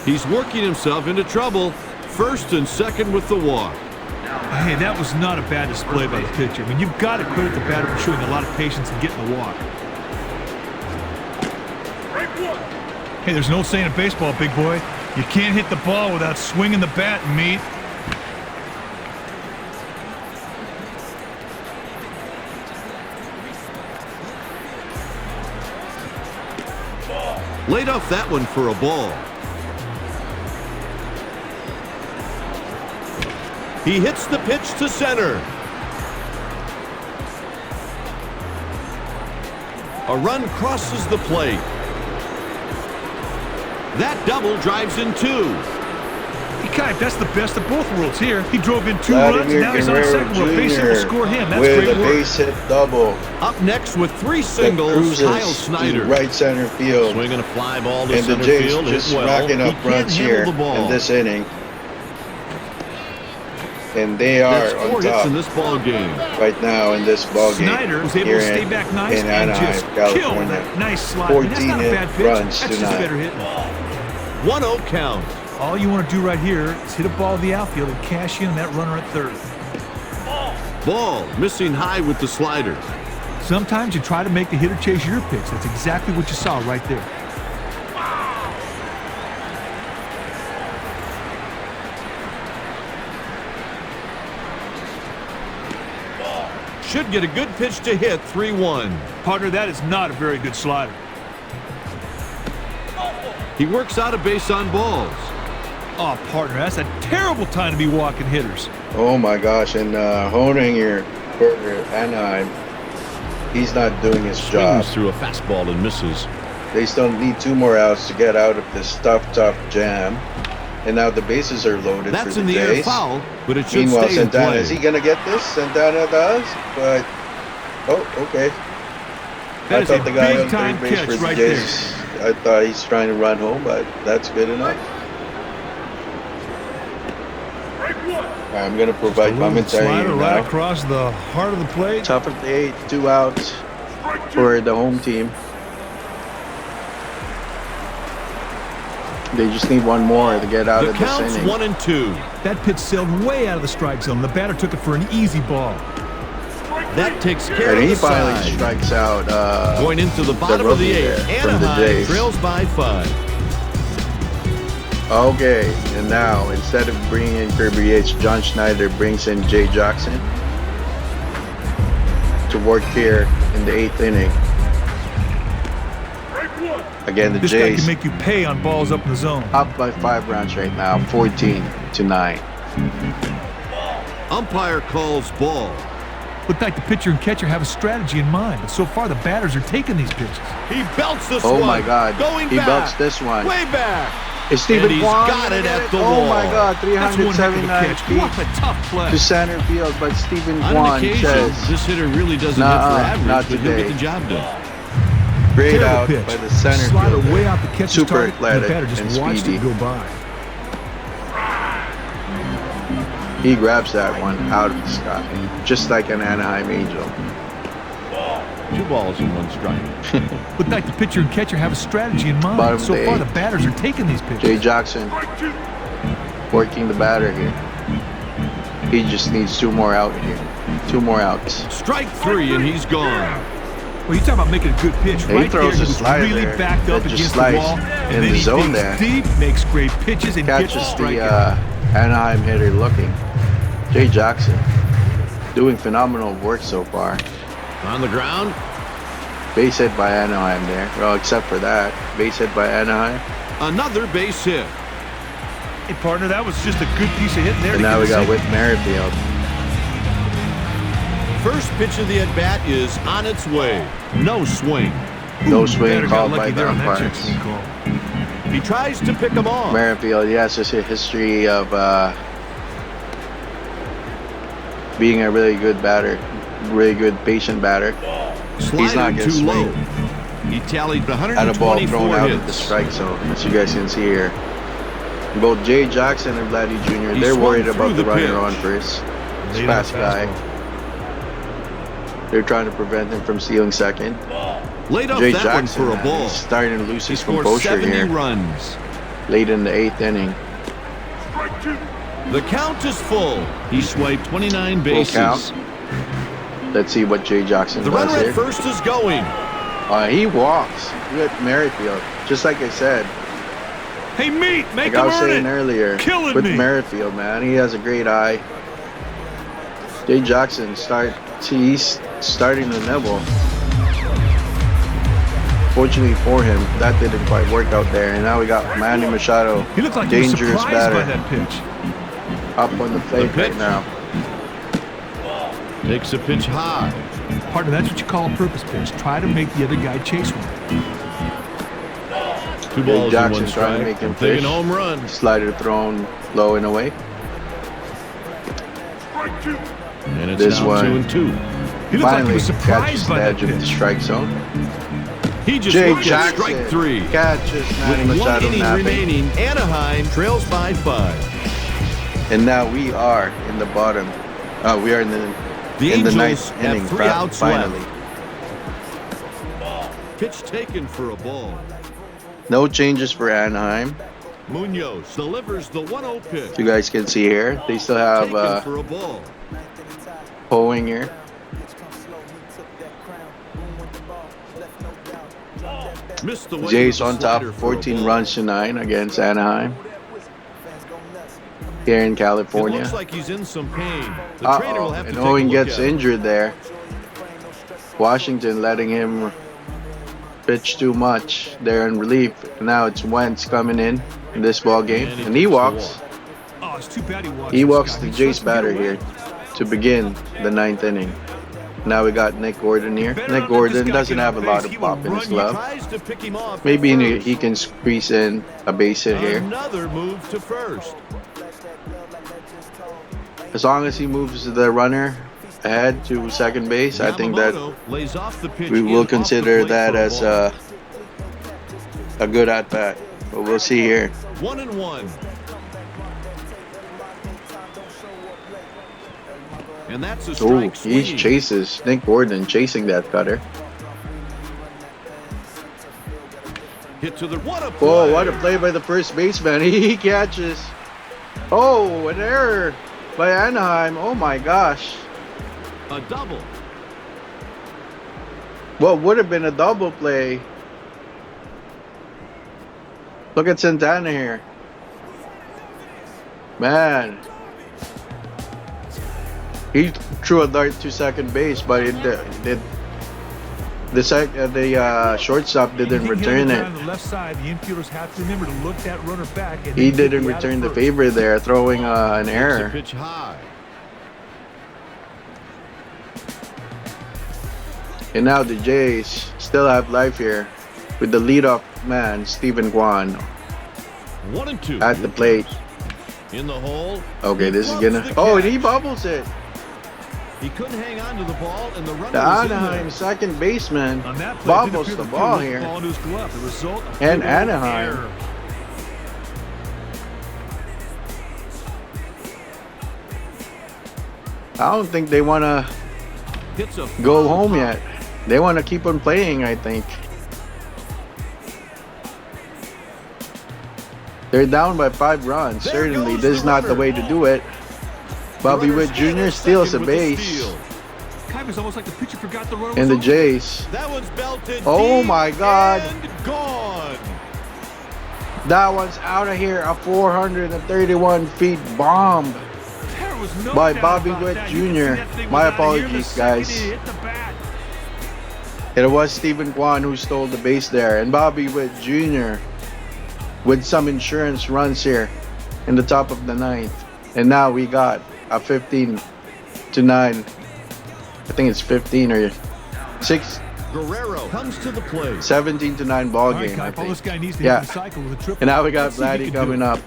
He's working himself into trouble. First and second with the walk. Hey, that was not a bad display by the pitcher. I mean, you've got to credit the batter for showing a lot of patience and getting the walk. Hey, there's an old saying in baseball, big boy. You can't hit the ball without swinging the bat, meat. Laid off that one for a ball. He hits the pitch to center. A run crosses the plate. That double drives in 2. Hey, Kuip, that's the best of both worlds here. He drove in 2 runs, and now he's on second where a base hit will score him. That's with great a work. base hit double. Up next with 3 singles, Kyle Snyder. In right center field. Swinging a fly ball to And the center Jays field. just Hit well. racking He up can't runs handle here the ball. in this inning. And they That's are 4 on hits top in this ball game. right now in this ball game. Snyder was able here to stay in- back nice in and Anaheim, just kill California. that nice slide. I mean, that's not a 14 bad pitch. runs That's just tonight. better hitting. 1-0 count. All you want to do right here is hit a ball to the outfield and cash in on that runner at third. Ball missing high with the slider. Sometimes you try to make the hitter chase your pitch. That's exactly what you saw right there. Should get a good pitch to hit. 3-1. Partner, that is not a very good slider. He works out a base on balls. Oh, partner, that's a terrible time to be walking hitters. Oh my gosh, and Hoeing here for Anaheim, he's not doing his job. Swings through a fastball and misses. They still need 2 more outs to get out of this tough jam. And now the bases are loaded That's for in the the air Jays. foul, but it should Meanwhile, stay in Santana, play. is he going to get this? Santana does, but... Oh, okay. That I is a thought the guy on big-time third base catch for the right Jays, I thought he's trying to run home, but that's good enough. I'm going to provide commentary Slider here right now. across the heart of the plate. Top of the 8th, 2 outs for the home team. They just need one more to get out The of this count's inning. 1-2. That pitch sailed way out of the strike zone. The batter took it for an easy ball. That takes care And of he the finally side. strikes out Going into the bottom of the rookie 8th. there from the Anaheim Jays. trails by 5. Okay, and now instead of bringing in Kirby Yates, John Schneider brings in Jay Jackson to work here in the 8th inning. Again, the This guy Jays can make you pay on balls up in the zone. up by 5 runs right now, 14-9. Umpire calls ball. Looked like the pitcher and catcher have a strategy in mind, but so far the batters are taking these pitches. He belts this Oh one. my God, Going he back. belts this one. Way back. Is Stephen And he's Kwan got gonna it get at the Oh my wall. God, That's one heck of a 379 catch. What a feet tough play. to center field, but Stephen On an Kwan occasion, says this hitter really doesn't hit Nuh-uh, for average, not but he'll today. get the job done. great Terrible out pitch. by the center Slider fielder. way out the catcher's Super target, and the athletic batter just and watched speedy. it go by. He grabs that one out of the sky, just like an Anaheim Angel. 2 balls and 1 strike. Looked like the pitcher and catcher have a strategy in mind. Bottom of So the far 8th. the batters are taking these Jay pitches. Jackson working the batter here. He just needs 2 more out here. 2 more outs. Strike 3 and he's gone. Well, you talk about making a good pitch. He Right throws there, a he was slider really there backed that up just against the sliced wall, in and the then he zone digs there. deep, makes great pitches, and gets Catches a strike. the Anaheim hitter looking. Jay Jackson doing phenomenal work so far. On the ground. Base hit by Anaheim there. Well, except for that. Base hit by Anaheim. Another base hit. Hey, partner, that was just a good piece of hitting there. And to now get we us got in. Whit Merrifield. First pitch of the at-bat is on its way. No swing. No swing Batter got called by lucky the there on that check umpires. swing call. He tries to pick him off. Merrifield, he has just a history of being a really good batter. Really good patient batter. Slider not gonna too swing. low. He tallied Had a ball 124 thrown out of the hits. strike zone, as you guys can see here. Both Jay Jackson and Vladdy Jr., He they're swung worried through about the the runner pitch. on first. This Laid fast out guy. fastball. They're trying to prevent him from stealing second. Laid off Jay that Jackson, one for a ball. he's starting to lose He his scored composure 70 here. runs. Late in the 8th inning. The count is full. He swiped 29 Full bases. count. Let's see what Jay Jackson The does runner here. at first is going. He walks with Merrifield, just like I said. Hey, meat, make Like I him was earn saying it. earlier, Killing with me. Merrifield, man, he has a great eye. Jay Jackson he's starting to nibble. Fortunately for him, that didn't quite work out there, and now we got Manny Machado, He looked like he was dangerous surprised by batter, that pitch. up on the plate pitch. right now. Takes a pitch high. Partner, that's what you call a purpose pitch. Try to make the other guy chase one. 2 Jay balls Jackson and 1 trying to strike. make him Taking fish. home run. Slider thrown low and away. And it's This now one. 2-2. He looked like he Finally was catches surprised the by that edge of the pitch. strike zone. He just Jay looked at Jackson strike 3. catches Manny With 1 Machado inning napping. remaining, Anaheim trails by 5. And now we are in the bottom. We are in the The in the Angels 9th have inning. 3 outs Finally, left. Pitch taken for a ball. no changes for Anaheim. Munoz delivers the 1-0 pitch. You guys can see here, they still have Taken for a ball. Hoeing here. Missed the way Jays with the on top, slider for a 14 ball. runs to 9 against Anaheim here in It California. looks like he's in some pain. The trainer will have to And take a Owen look gets at it. injured there. Washington letting him pitch too much there in relief. Now it's Wentz coming in this ball game, and he walks. Oh, it's too bad he walked. He this walks guy. the He's Jays supposed to get batter away. here to begin the 9th inning. Now we got Nick Gordon here. Better Nick not let Gordon this guy doesn't get have a on lot base. of He will pop in his run. glove. Tries to pick him off. Maybe at he first. can squeeze in a base hit here. Another move to first. As long as he moves the runner ahead to second base, I think that Yamamoto lays off the pitch we in will off the consider plate that for as ball. a good at bat. But we'll see here. 1-1. And that's a Oh, strike he swinging. chases Nick Gordon, chasing that cutter. Hit to the what a play. Oh, what a play by the first baseman. He catches. Oh, an error by Anaheim. Oh my gosh. A double. What would have been a double play? Look at Santana here. Man. He threw a dart to second base, but the shortstop didn't return it. On the left side, the infielders have to remember to look that runner back. And He then didn't get out return the first. favor there, throwing an Takes a error. pitch high. And now the Jays still have life here with the leadoff man, Stephen Kwan, 1-2 at the plate. in the hole. Okay, this is Rubs gonna. the Oh, and catch. he bubbles it. He couldn't hang on to the ball, and the runner The was in Anaheim there. second baseman On that play, bobbles it did the appear ball to here. ball into his glove. The result, a And field goal Anaheim. error. I don't think they want to Hits a go foul home pop. yet. They want to keep on playing, I think. They're down by 5 runs. There Certainly, goes this is the not the runner. way to do it. Bobby Runner's Witt in Jr. at steals a second with the base. steal. Kind of almost like the pitcher forgot the runner And was the open. Jays. That one's belted. Oh deep my God. And gone. That one's out of here. A 431 feet bomb. There was no by doubt Bobby about Witt that. You could see Jr. that thing My was out of here the apologies, second guys. he hit the bat. It was Stephen Kwan who stole the base there. And Bobby Witt Jr. with some insurance runs here in the top of the 9th. And now we got a 15-9. I think it's 15 or 6, Guerrero comes to the plate. 17-9 ball All right, game, I Kyle, all this think. guy needs to Yeah. hit the cycle with a triple. And now we got Let's see if he Vladdy can do coming it. up.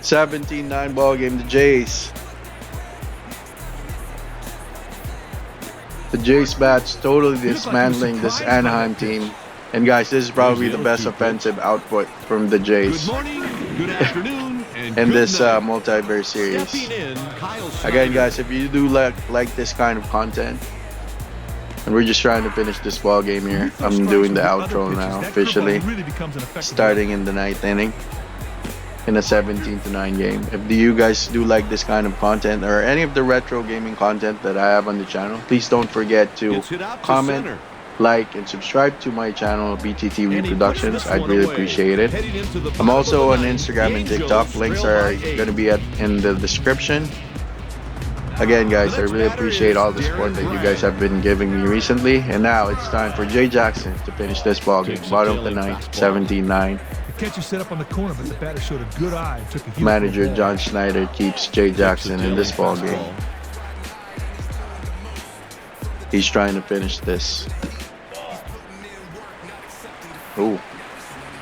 17-9 ball game, the Jays. The Jays bats totally dismantling this Anaheim team. And guys, this is probably the best offensive output from the Good Jays morning, good afternoon, and in good this night. multiverse series. Stepping in, Kyle Schneider. Again, guys, if you do like this kind of content, and we're just trying to finish this ball game here. I'm doing the outro now, officially, Really becomes an effective starting in the 9th inning in a 17-9 game. If you guys do like this kind of content or any of the retro gaming content that I have on the channel, please don't forget to It's hit out to comment, center. like, and subscribe to my channel, BTTV And he Productions. puts this I'd one really away. appreciate it. Heading into the I'm bottom also of on the ninth. Instagram and The TikTok. Angels Links trail are by 8. going to be in the description. Again, guys, I really appreciate all the support that you guys have been giving me recently. And now it's time for Jay Jackson to finish this ball game. Bottom of the 9th, 17-9. The catcher set up on the corner, but the batter showed a good eye and took a heel Manager for a ball. John Schneider keeps Jay Jackson in this ball game. He's trying to finish this. Ooh.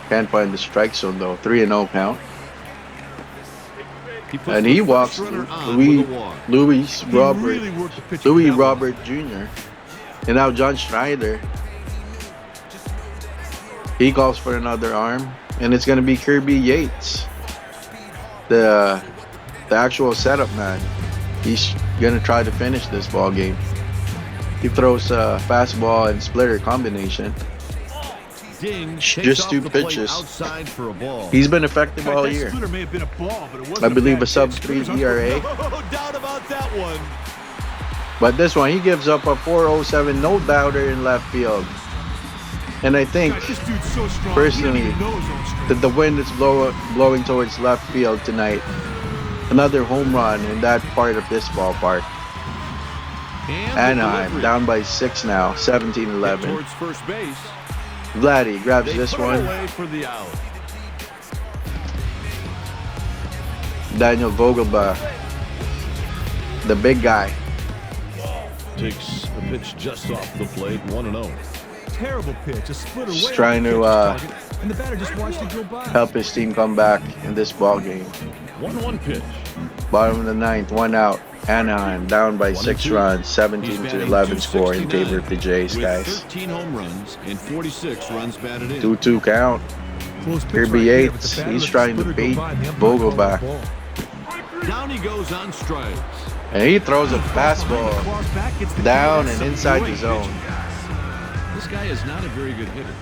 Can't find the strike zone though. 3-0 count. He puts And the he first walks runner on Louis with a walk. He really worked the pitcher Louis with that one. Robert Jr. And now John Schneider. He calls for another arm. And it's gonna be Kirby Yates. The actual setup man. He's gonna try to finish this ball game. He throws a fastball and splitter combination. Ding, Just takes off 2 the plate pitches. outside for a ball. He's been effective In fact, all that year. splitter may have been a ball, but it wasn't I believe bad a sub pitch. 3 Splitter's ERA. No doubt about that one. But this one, he gives up a 407 no doubter in left field. And I think God, this dude's so strong. personally, He doesn't even know his own strength. that the wind is blowing towards left field tonight. Another home run in that part of this ballpark. And the Anaheim delivery. down by 6 now, Head 17-11. towards first base. Vladdy grabs They this put it one. away for the out. Daniel Vogelbach, the big guy. Takes a pitch just off the plate, 1-0. Terrible pitch. A splitter Just way trying off the to, catcher's target, and the batter just watched it go by. Help his team come back in this ball game. 1-1 pitch. Bottom of the 9th, 1 out. Anaheim down by 6 1-2. runs, He's 17-11 batting score in 269 favor of the Jays, with guys. 13 home runs and 46 runs batted in. 2-2 count. Close pitch Kirby right there, but Yates, the batter he's let the trying to splitter go bait by, and the umpire called it a Vogelbach. ball. Down he goes on strikes. And he throws a fastball down and inside the zone. This guy is not a very good hitter.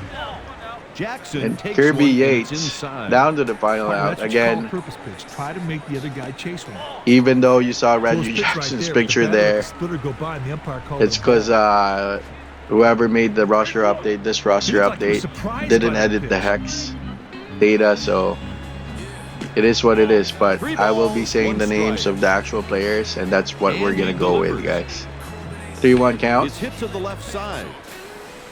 Jackson And takes Kirby one, and it's Yates inside. down to the final out That's what you call a again. purpose pitch. Try to make the other guy chase one. Even though you saw Close Reggie pitch right Jackson's there, but the picture batter let there, the splitter go by and the umpire called it's it a ball. because whoever made the roster update, this roster Looked like he was update, surprised didn't by that edit the pitch. hex data, so it is what it is. But I will be saying the names of the actual players, and that's what we're gonna go with, guys. 3-1 count. It's hit to the left side.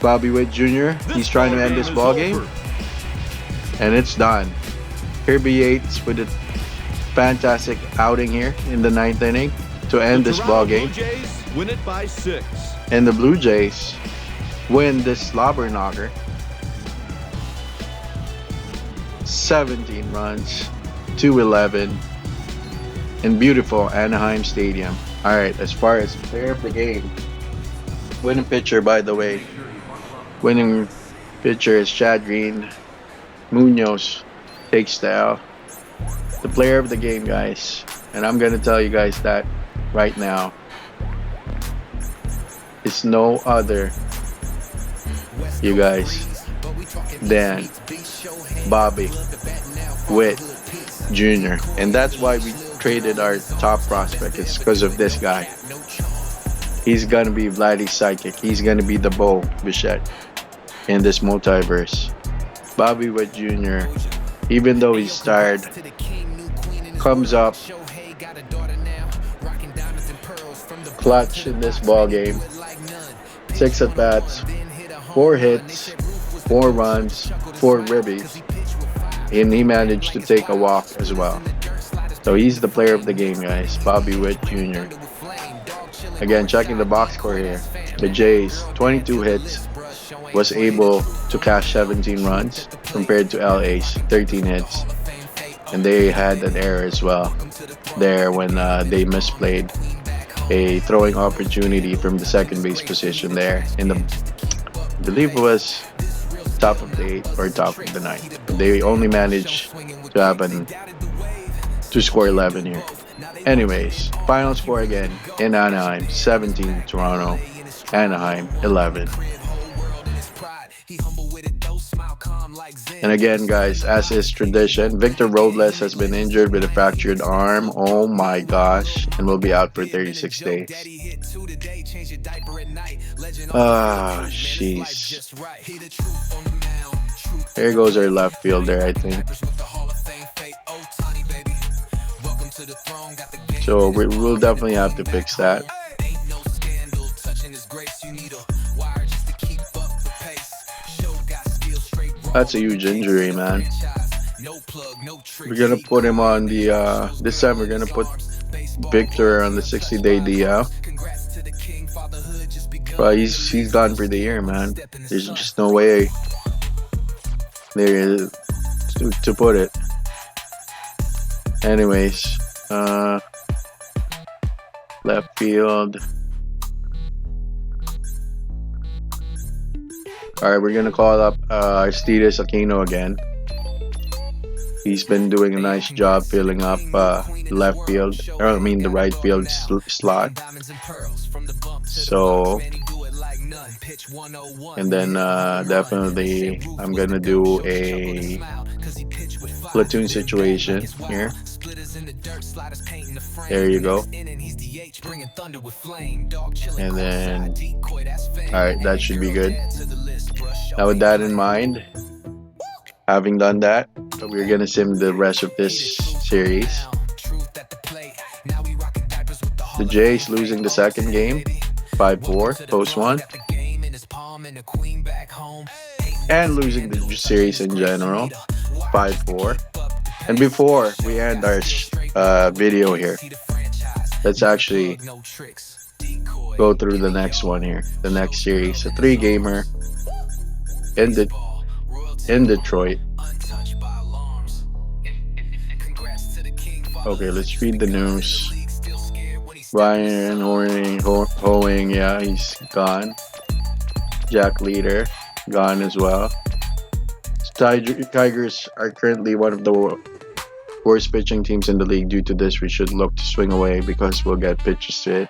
Bobby Witt Jr. He's trying to end this ball game, and it's done. Kirby Yates with a fantastic outing here in the 9th inning to end this ball game. Blue Jays win it by 6. And the Blue Jays win this slobber knocker. 17 runs to 11 in beautiful Anaheim Stadium. All right, as far as player of the game, winning pitcher, by the way, winning pitcher is Chad Green. Munoz takes the L. The player of the game, guys, and I'm gonna tell you guys that right now, it's no other, you guys, than Bobby Witt Jr. And that's why we traded our top prospect. It's because of this guy. He's gonna be Vladdy's sidekick. He's gonna be the Bo Bichette in this multiverse. Bobby Witt Jr., even though he's tired, comes up clutch in this ball game. 6 at bats, 4 hits, 4 runs, 4 ribbies, and he managed to take a walk as well. So he's the player of the game, guys. Bobby Witt Jr. Again, checking the box score here. The Jays, 22 hits, was able to cash 17 runs compared to LA's 13 hits. And they had an error as well there when they misplayed a throwing opportunity from the second base position there in the, I believe it was top of the 8th or top of the 9th. They only managed to happen to score 11 here. Anyways, final score again in Anaheim, 17 Toronto, Anaheim 11. And again, guys, as is tradition, Victor Robles has been injured with a fractured arm. Oh my gosh, and will be out for 36 days. Ah, jeez. Here goes our left fielder, I think. So we'll definitely have to fix that. That's a huge injury, man. We're gonna put him on the this time we're gonna put Victor on the 60-day DL. But he's gone for the year, man. There's just no way there is to put it. Anyways, left field. Alright, we're gonna call up Aristides Aquino again. He's been doing a nice job filling up left field, or I mean the right field slot. So, and then definitely I'm gonna do a platoon situation here. There you go. And then, alright, that should be good. Now with that in mind, having done that, we're gonna sim the rest of this series. The Jays losing the second game, 5-4, post 1. And losing the series in general, 5-4. And before we end our video here, let's actually go through the next one here, the next series, a 3-gamer in Detroit. Okay, let's read the news. Ryan Hoeing, yeah, he's gone. Jack Leader, gone as well. Tigers are currently one of the Worst pitching teams in the league. Due to this, we should look to swing away because we'll get pitches to it.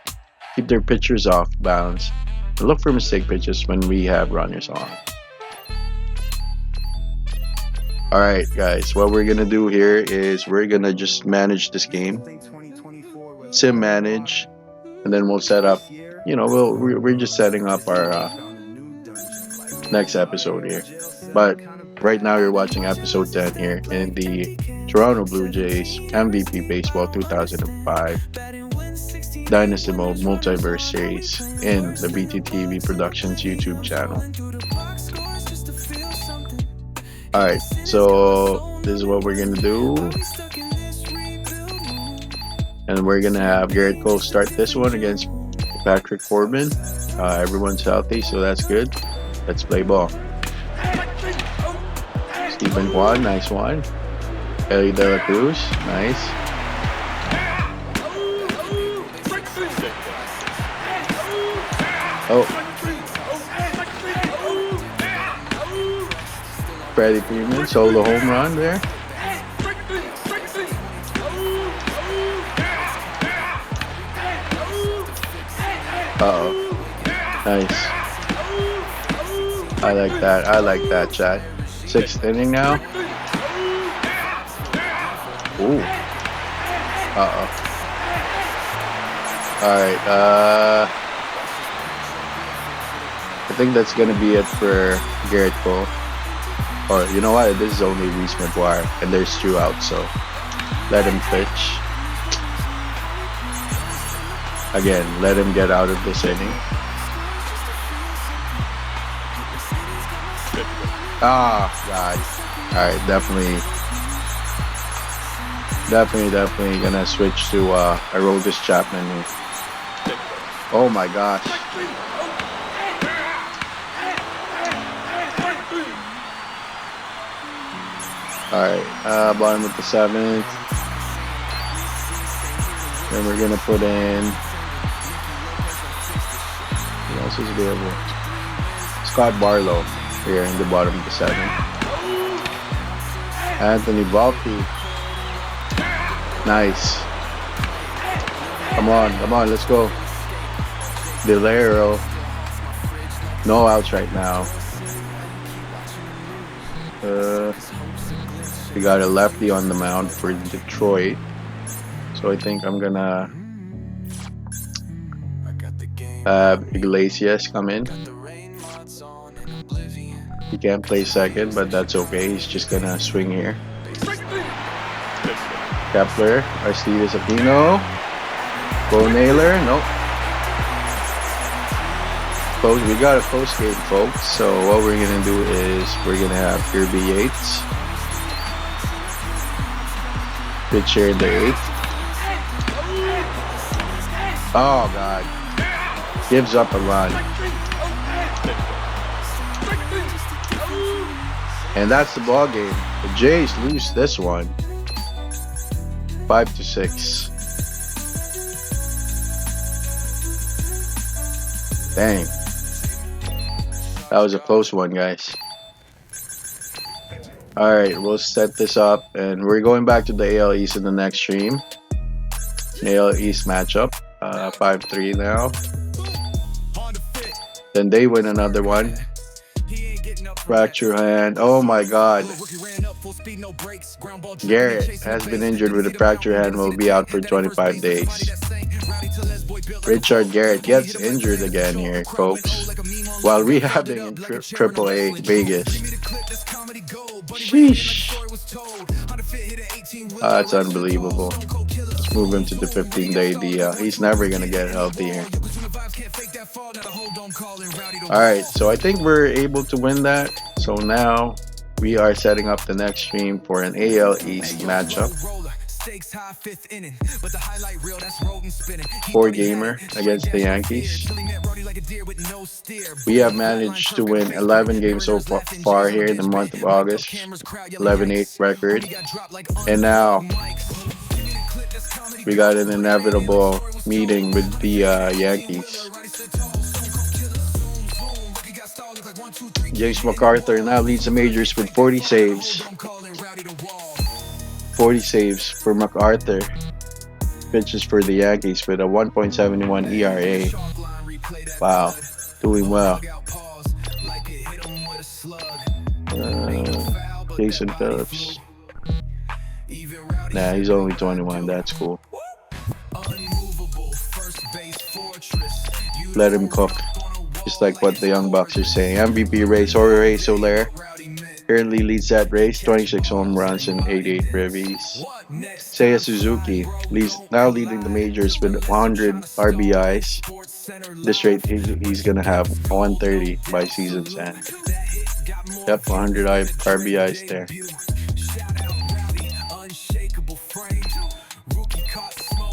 Keep their pitchers off bounds. And look for mistake pitches when we have runners on. Alright guys, what we're gonna do here is we're gonna just manage this game. Sim manage. And then we'll set up, you know, we're just setting up our next episode here. But right now you're watching episode 10 here in the Toronto Blue Jays MVP Baseball 2005 Dynasty Mode Multiverse Series in the BTTV Productions YouTube channel. Alright, so this is what we're gonna do. And we're gonna have Garrett Cole start this one against Patrick Corbin. Everyone's healthy, so that's good. Let's play ball. Stephen Kwan, nice one. Ellie De La Cruz, nice. Oh. Freddie Freeman, solo home run there. Uh-oh. Nice. I like that. I like that, chat. 6th inning now. Ooh. Uh-oh. Alright, I think that's gonna be it for Garrett Cole. Or, you know what? This is only Reese McGuire. And there's 2 out, so let him pitch. Again, let him get out of this inning. Ah, God. Alright, definitely gonna switch to Aroldis Chapman here. Oh my gosh. Alright, bottom of the 7th. Then we're gonna put in, who else is available? Scott Barlow here in the bottom of the 7th. Anthony Volpe. Nice. Come on, let's go. Delero. No outs right now. We got a lefty on the mound for Detroit. So I think I'm gonna have Iglesias come in. He can't play second, but that's okay. He's just gonna swing here. Kepler, Aristides Aquino, Bo Naylor, nope. We got a close game, folks. So what we're gonna do is we're gonna have Kirby Yates pitch here in the 8th. Oh God, gives up a run, and that's the ball game. The Jays lose this one, 5-6. Dang. That was a close one, guys. Alright, we'll set this up, and we're going back to the AL East in the next stream. AL East matchup, 5-3 now. Then they win another one. Fracture hand. Oh my God. Garrett has been injured with a fracture hand, will be out for 25 days. Richard Garrett gets injured again here, folks, while rehabbing in AAA Vegas. Sheesh. That's unbelievable. Let's move him to the 15-day DL. He's never going to get healthy here. Alright, so I think we're able to win that. So now we are setting up the next stream for an AL East matchup. 4-gamer against the Yankees. We have managed to win 11 games so far here in the month of August. 11-8 record. And now we got an inevitable meeting with the Yankees. James McArthur now leads the majors with 40 saves. 40 saves for MacArthur. Pitches for the Yankees with a 1.71 ERA. Wow, doing well. Jason Phillips. Nah, he's only 21. That's cool. Let him cook. Just like what the Young Bucks are saying. MVP race, Jorge Soler currently leads that race, 26 home runs and 88 ribbies. Seiya Suzuki now leading the majors with 100 RBIs. This rate, he's gonna have 130 by season's end. Yep, 100 RBIs there.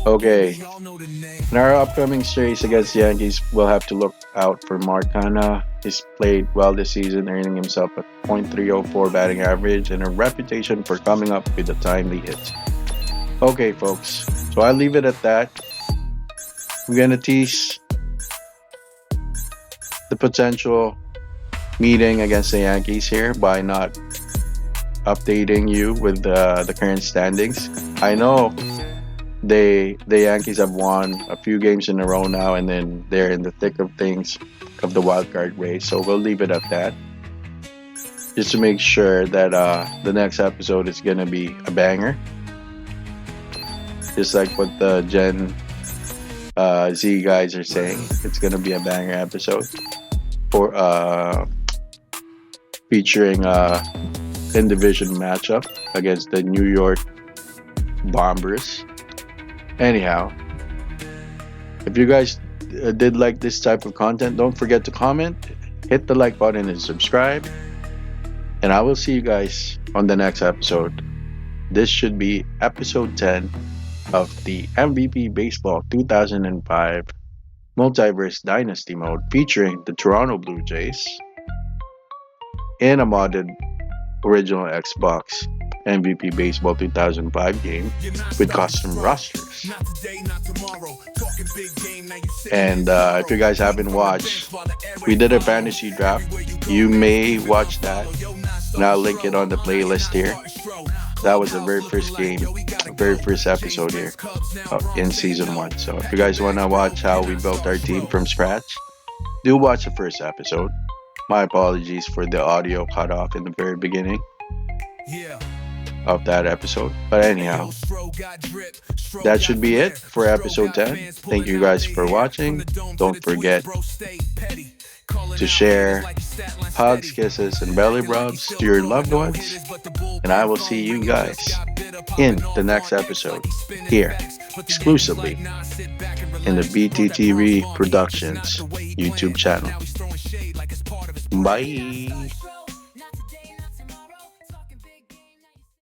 Okay, in our upcoming series against the Yankees, we'll have to look out for Marcana. He's played well this season, earning himself a .304 batting average and a reputation for coming up with the timely hits. Okay, folks, so I'll leave it at that. We're gonna tease the potential meeting against the Yankees here by not updating you with the current standings. I know the Yankees have won a few games in a row now, and then they're in the thick of things of the wild card race. So we'll leave it at that, just to make sure that the next episode is gonna be a banger, just like what the Gen Z guys are saying. It's gonna be a banger episode for featuring in division matchup against the New York Bombers. Anyhow, if you guys did like this type of content, don't forget to comment, hit the like button, and subscribe. And I will see you guys on the next episode. This should be episode 10 of the MVP Baseball 2005 Multiverse Dynasty mode, featuring the Toronto Blue Jays in a modded original Xbox MVP Baseball 2005 game with custom rosters. And if you guys haven't watched, we did a fantasy draft. You may watch that, and I'll link it on the playlist here. That was the very first game, very first episode here in season 1. So if you guys want to watch how we built our team from scratch, do watch the first episode. My apologies for the audio cut off in the very beginning of that episode. But anyhow, that should be it for episode 10. Thank you guys for watching. Don't forget to share hugs, kisses, and belly rubs to your loved ones. And I will see you guys in the next episode here, exclusively in the BTTV Productions YouTube channel. Bye.